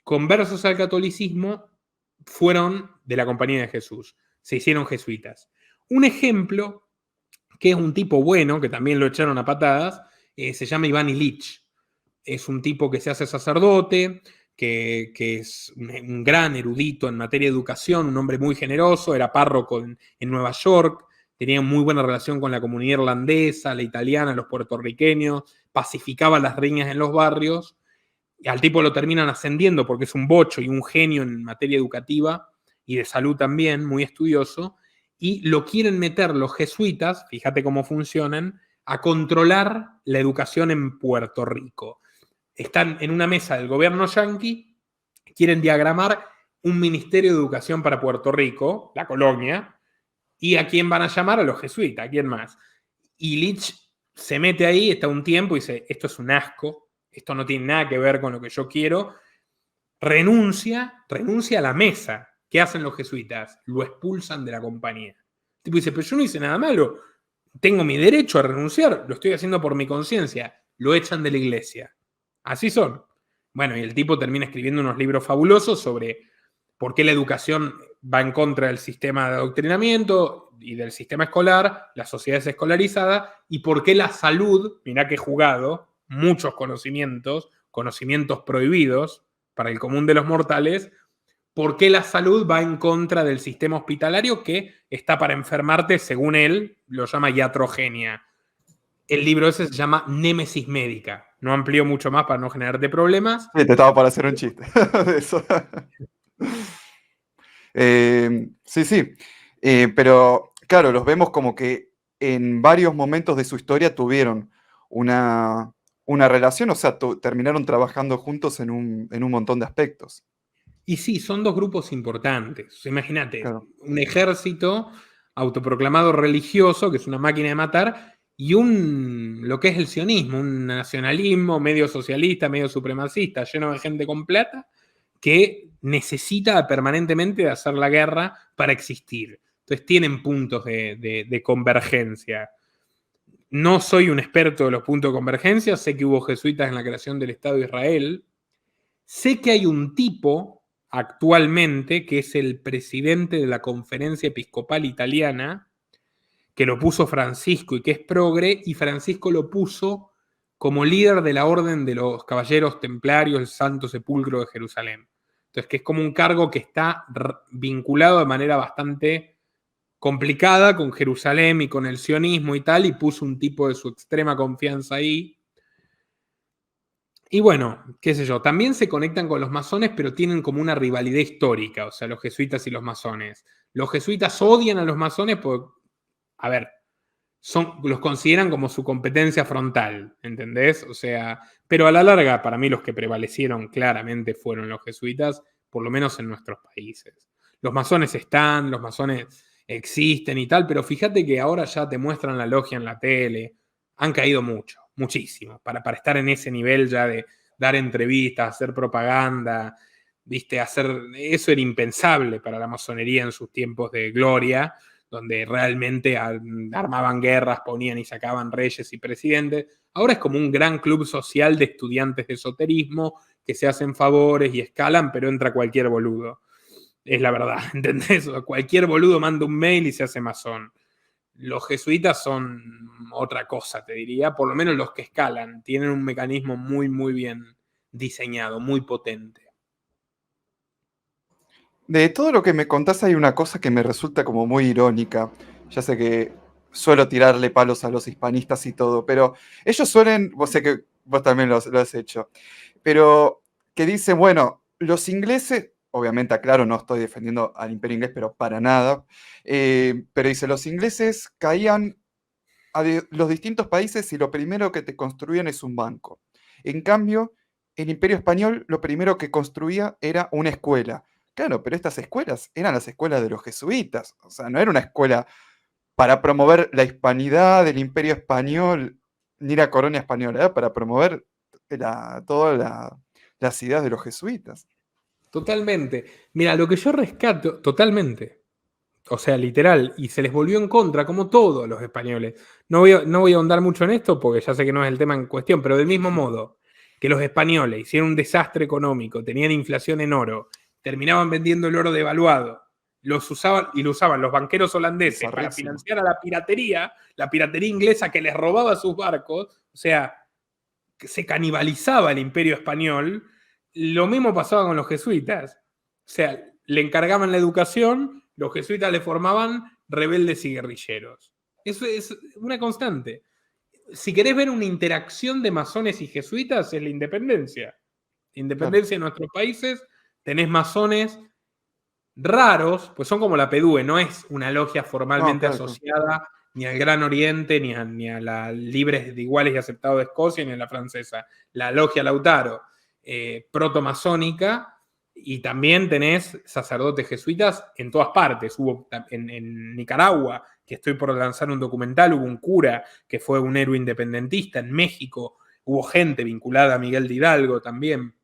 Speaker 3: conversos al catolicismo fueron de la Compañía de Jesús, se hicieron jesuitas. Un ejemplo, que es un tipo bueno, que también lo echaron a patadas, se llama Iván Illich. Es un tipo que se hace sacerdote, que es un gran erudito en materia de educación, un hombre muy generoso, era párroco en Nueva York, tenía muy buena relación con la comunidad irlandesa, la italiana, los puertorriqueños, pacificaba las riñas en los barrios. Y al tipo lo terminan ascendiendo porque es un bocho y un genio en materia educativa y de salud también, muy estudioso, y lo quieren meter los jesuitas, fíjate cómo funcionan, a controlar la educación en Puerto Rico. Están en una mesa del gobierno yanqui, quieren diagramar un ministerio de educación para Puerto Rico, la colonia, y ¿a quién van a llamar? A los jesuitas, ¿a quién más? Y Illich se mete ahí, está un tiempo y dice, esto es un asco, esto no tiene nada que ver con lo que yo quiero, renuncia a la mesa. ¿Qué hacen los jesuitas? Lo expulsan de la compañía. El tipo dice, pero yo no hice nada malo, tengo mi derecho a renunciar, lo estoy haciendo por mi conciencia. Lo echan de la iglesia. Así son. Bueno, y el tipo termina escribiendo unos libros fabulosos sobre por qué la educación va en contra del sistema de adoctrinamiento y del sistema escolar, la sociedad es escolarizada, y por qué la salud, mirá que jugado, muchos conocimientos prohibidos para el común de los mortales, por qué la salud va en contra del sistema hospitalario que está para enfermarte, según él, lo llama iatrogenia. El libro ese se llama Némesis Médica. No amplío mucho más para no generarte problemas.
Speaker 2: Sí, te estaba para hacer un chiste de eso. Sí. Pero claro, los vemos como que en varios momentos de su historia tuvieron una relación, o sea, terminaron trabajando juntos en un montón de aspectos.
Speaker 3: Y sí, son dos grupos importantes. Imagínate,
Speaker 2: Claro.
Speaker 3: un ejército autoproclamado religioso, que es una máquina de matar, y lo que es el sionismo, un nacionalismo medio socialista, medio supremacista, lleno de gente con plata, que necesita permanentemente de hacer la guerra para existir. Entonces tienen puntos de convergencia. No soy un experto de los puntos de convergencia, sé que hubo jesuitas en la creación del Estado de Israel, sé que hay un tipo actualmente que es el presidente de la Conferencia Episcopal Italiana, que lo puso Francisco y que es progre, y Francisco lo puso como líder de la Orden de los Caballeros Templarios del Santo Sepulcro de Jerusalén. Entonces, que es como un cargo que está vinculado de manera bastante complicada con Jerusalén y con el sionismo y tal, y puso un tipo de su extrema confianza ahí. Y bueno, qué sé yo, también se conectan con los masones, pero tienen como una rivalidad histórica, o sea, los jesuitas y los masones. Los jesuitas odian a los masones porque, a ver, los consideran como su competencia frontal, ¿entendés? O sea, pero a la larga, para mí los que prevalecieron claramente fueron los jesuitas, por lo menos en nuestros países. Los masones están, los masones existen y tal, pero fíjate que ahora ya te muestran la logia en la tele, han caído muchísimo, para estar en ese nivel ya de dar entrevistas, hacer propaganda, ¿viste? Eso era impensable para la masonería en sus tiempos de gloria, donde realmente armaban guerras, ponían y sacaban reyes y presidentes. Ahora es como un gran club social de estudiantes de esoterismo que se hacen favores y escalan, pero entra cualquier boludo. Es la verdad, ¿entendés? Cualquier boludo manda un mail y se hace masón. Los jesuitas son otra cosa, te diría, por lo menos los que escalan. Tienen un mecanismo muy, muy bien diseñado, muy potente.
Speaker 2: De todo lo que me contás hay una cosa que me resulta como muy irónica. Ya sé que suelo tirarle palos a los hispanistas y todo, pero ellos suelen, vos sé que vos también lo has hecho, pero que dicen, bueno, los ingleses, obviamente aclaro, no estoy defendiendo al imperio inglés, pero para nada, pero dice, los ingleses caían a los distintos países y lo primero que te construían es un banco. En cambio, el imperio español lo primero que construía era una escuela. Claro, pero estas escuelas eran las escuelas de los jesuitas, o sea, no era una escuela para promover la hispanidad del imperio español, ni la corona española, era para promover todas las ideas de los jesuitas.
Speaker 3: Totalmente. Mira, lo que yo rescato, totalmente. O sea, literal, y se les volvió en contra, como todos los españoles. No voy a ahondar mucho en esto porque ya sé que no es el tema en cuestión, pero del mismo modo que los españoles hicieron un desastre económico, tenían inflación en oro, terminaban vendiendo el oro devaluado, lo usaban los banqueros holandeses para financiar a la piratería inglesa que les robaba sus barcos, o sea, que se canibalizaba el imperio español. Lo mismo pasaba con los jesuitas. O sea, le encargaban la educación, los jesuitas le formaban rebeldes y guerrilleros. Eso es una constante. Si querés ver una interacción de masones y jesuitas, es la independencia. Independencia en nuestros países, tenés masones raros, pues son como la PDUE, no es una logia formalmente asociada ni al Gran Oriente, ni a la Libres de Iguales y Aceptados de Escocia, ni a la francesa. La logia Lautaro, protomasónica, y también tenés sacerdotes jesuitas en todas partes. Hubo en Nicaragua, que estoy por lanzar un documental, hubo un cura que fue un héroe independentista. En México hubo gente vinculada a Miguel de Hidalgo también.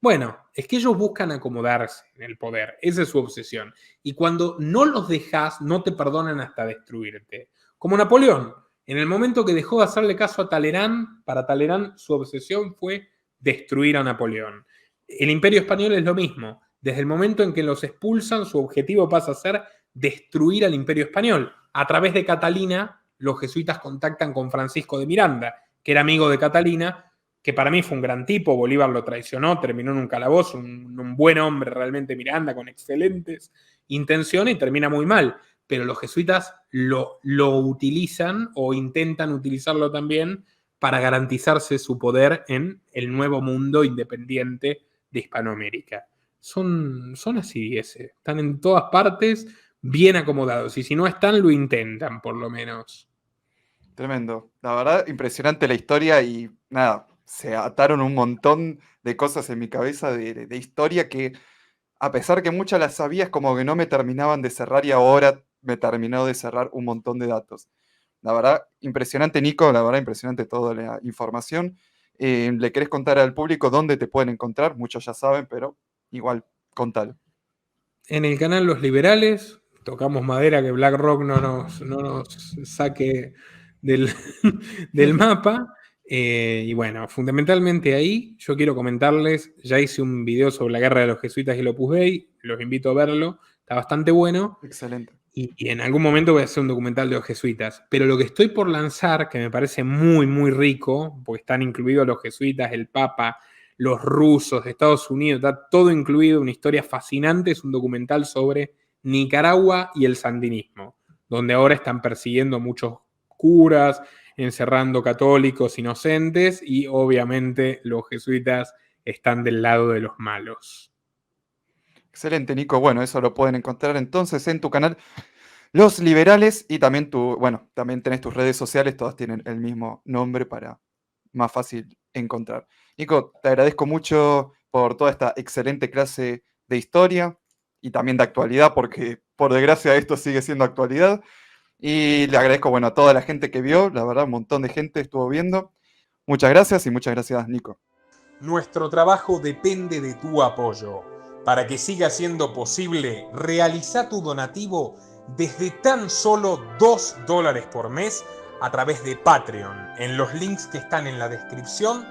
Speaker 3: Bueno, es que ellos buscan acomodarse en el poder, esa es su obsesión. Y cuando no los dejas, no te perdonan hasta destruirte. Como Napoleón, en el momento que dejó de hacerle caso a Talleyrand, para Talleyrand su obsesión fue destruir a Napoleón. El Imperio Español es lo mismo. Desde el momento en que los expulsan, su objetivo pasa a ser destruir al Imperio Español. A través de Catalina, los jesuitas contactan con Francisco de Miranda, que era amigo de Catalina, que para mí fue un gran tipo. Bolívar lo traicionó, terminó en un calabozo, un buen hombre realmente Miranda, con excelentes intenciones, y termina muy mal. Pero los jesuitas lo utilizan o intentan utilizarlo también para garantizarse su poder en el nuevo mundo independiente de Hispanoamérica. Son así, están en todas partes bien acomodados, y si no están, lo intentan por lo menos.
Speaker 2: Tremendo. La verdad, impresionante la historia y nada, se ataron un montón de cosas en mi cabeza de historia que, a pesar que muchas las sabías, como que no me terminaban de cerrar y ahora me terminó de cerrar un montón de datos. La verdad, impresionante, Nico, la verdad, impresionante toda la información. ¿Le querés contar al público dónde te pueden encontrar? Muchos ya saben, pero igual, contalo.
Speaker 3: En el canal Los Liberales, tocamos madera que BlackRock no nos saque del mapa. Y bueno, fundamentalmente ahí yo quiero comentarles, ya hice un video sobre la guerra de los jesuitas y el Opus Dei, los invito a verlo, está bastante bueno.
Speaker 2: Excelente.
Speaker 3: Y en algún momento voy a hacer un documental de los jesuitas. Pero lo que estoy por lanzar, que me parece muy, muy rico, porque están incluidos los jesuitas, el Papa, los rusos, Estados Unidos, está todo incluido, una historia fascinante, es un documental sobre Nicaragua y el sandinismo, donde ahora están persiguiendo muchos curas, encerrando católicos inocentes, y obviamente los jesuitas están del lado de los malos.
Speaker 2: Excelente, Nico. Bueno, eso lo pueden encontrar entonces en tu canal Los Liberales, y también también tenés tus redes sociales, todas tienen el mismo nombre para más fácil encontrar. Nico, te agradezco mucho por toda esta excelente clase de historia y también de actualidad, porque por desgracia esto sigue siendo actualidad. Y le agradezco, bueno, a toda la gente que vio, la verdad, un montón de gente estuvo viendo. Muchas gracias y muchas gracias, Nico.
Speaker 1: Nuestro trabajo depende de tu apoyo. Para que siga siendo posible, realiza tu donativo desde tan solo $2 por mes a través de Patreon, en los links que están en la descripción,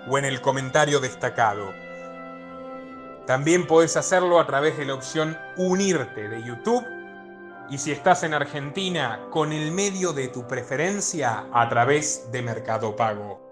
Speaker 1: o en el comentario destacado. También podés hacerlo a través de la opción Unirte de YouTube, y si estás en Argentina, con el medio de tu preferencia a través de Mercado Pago.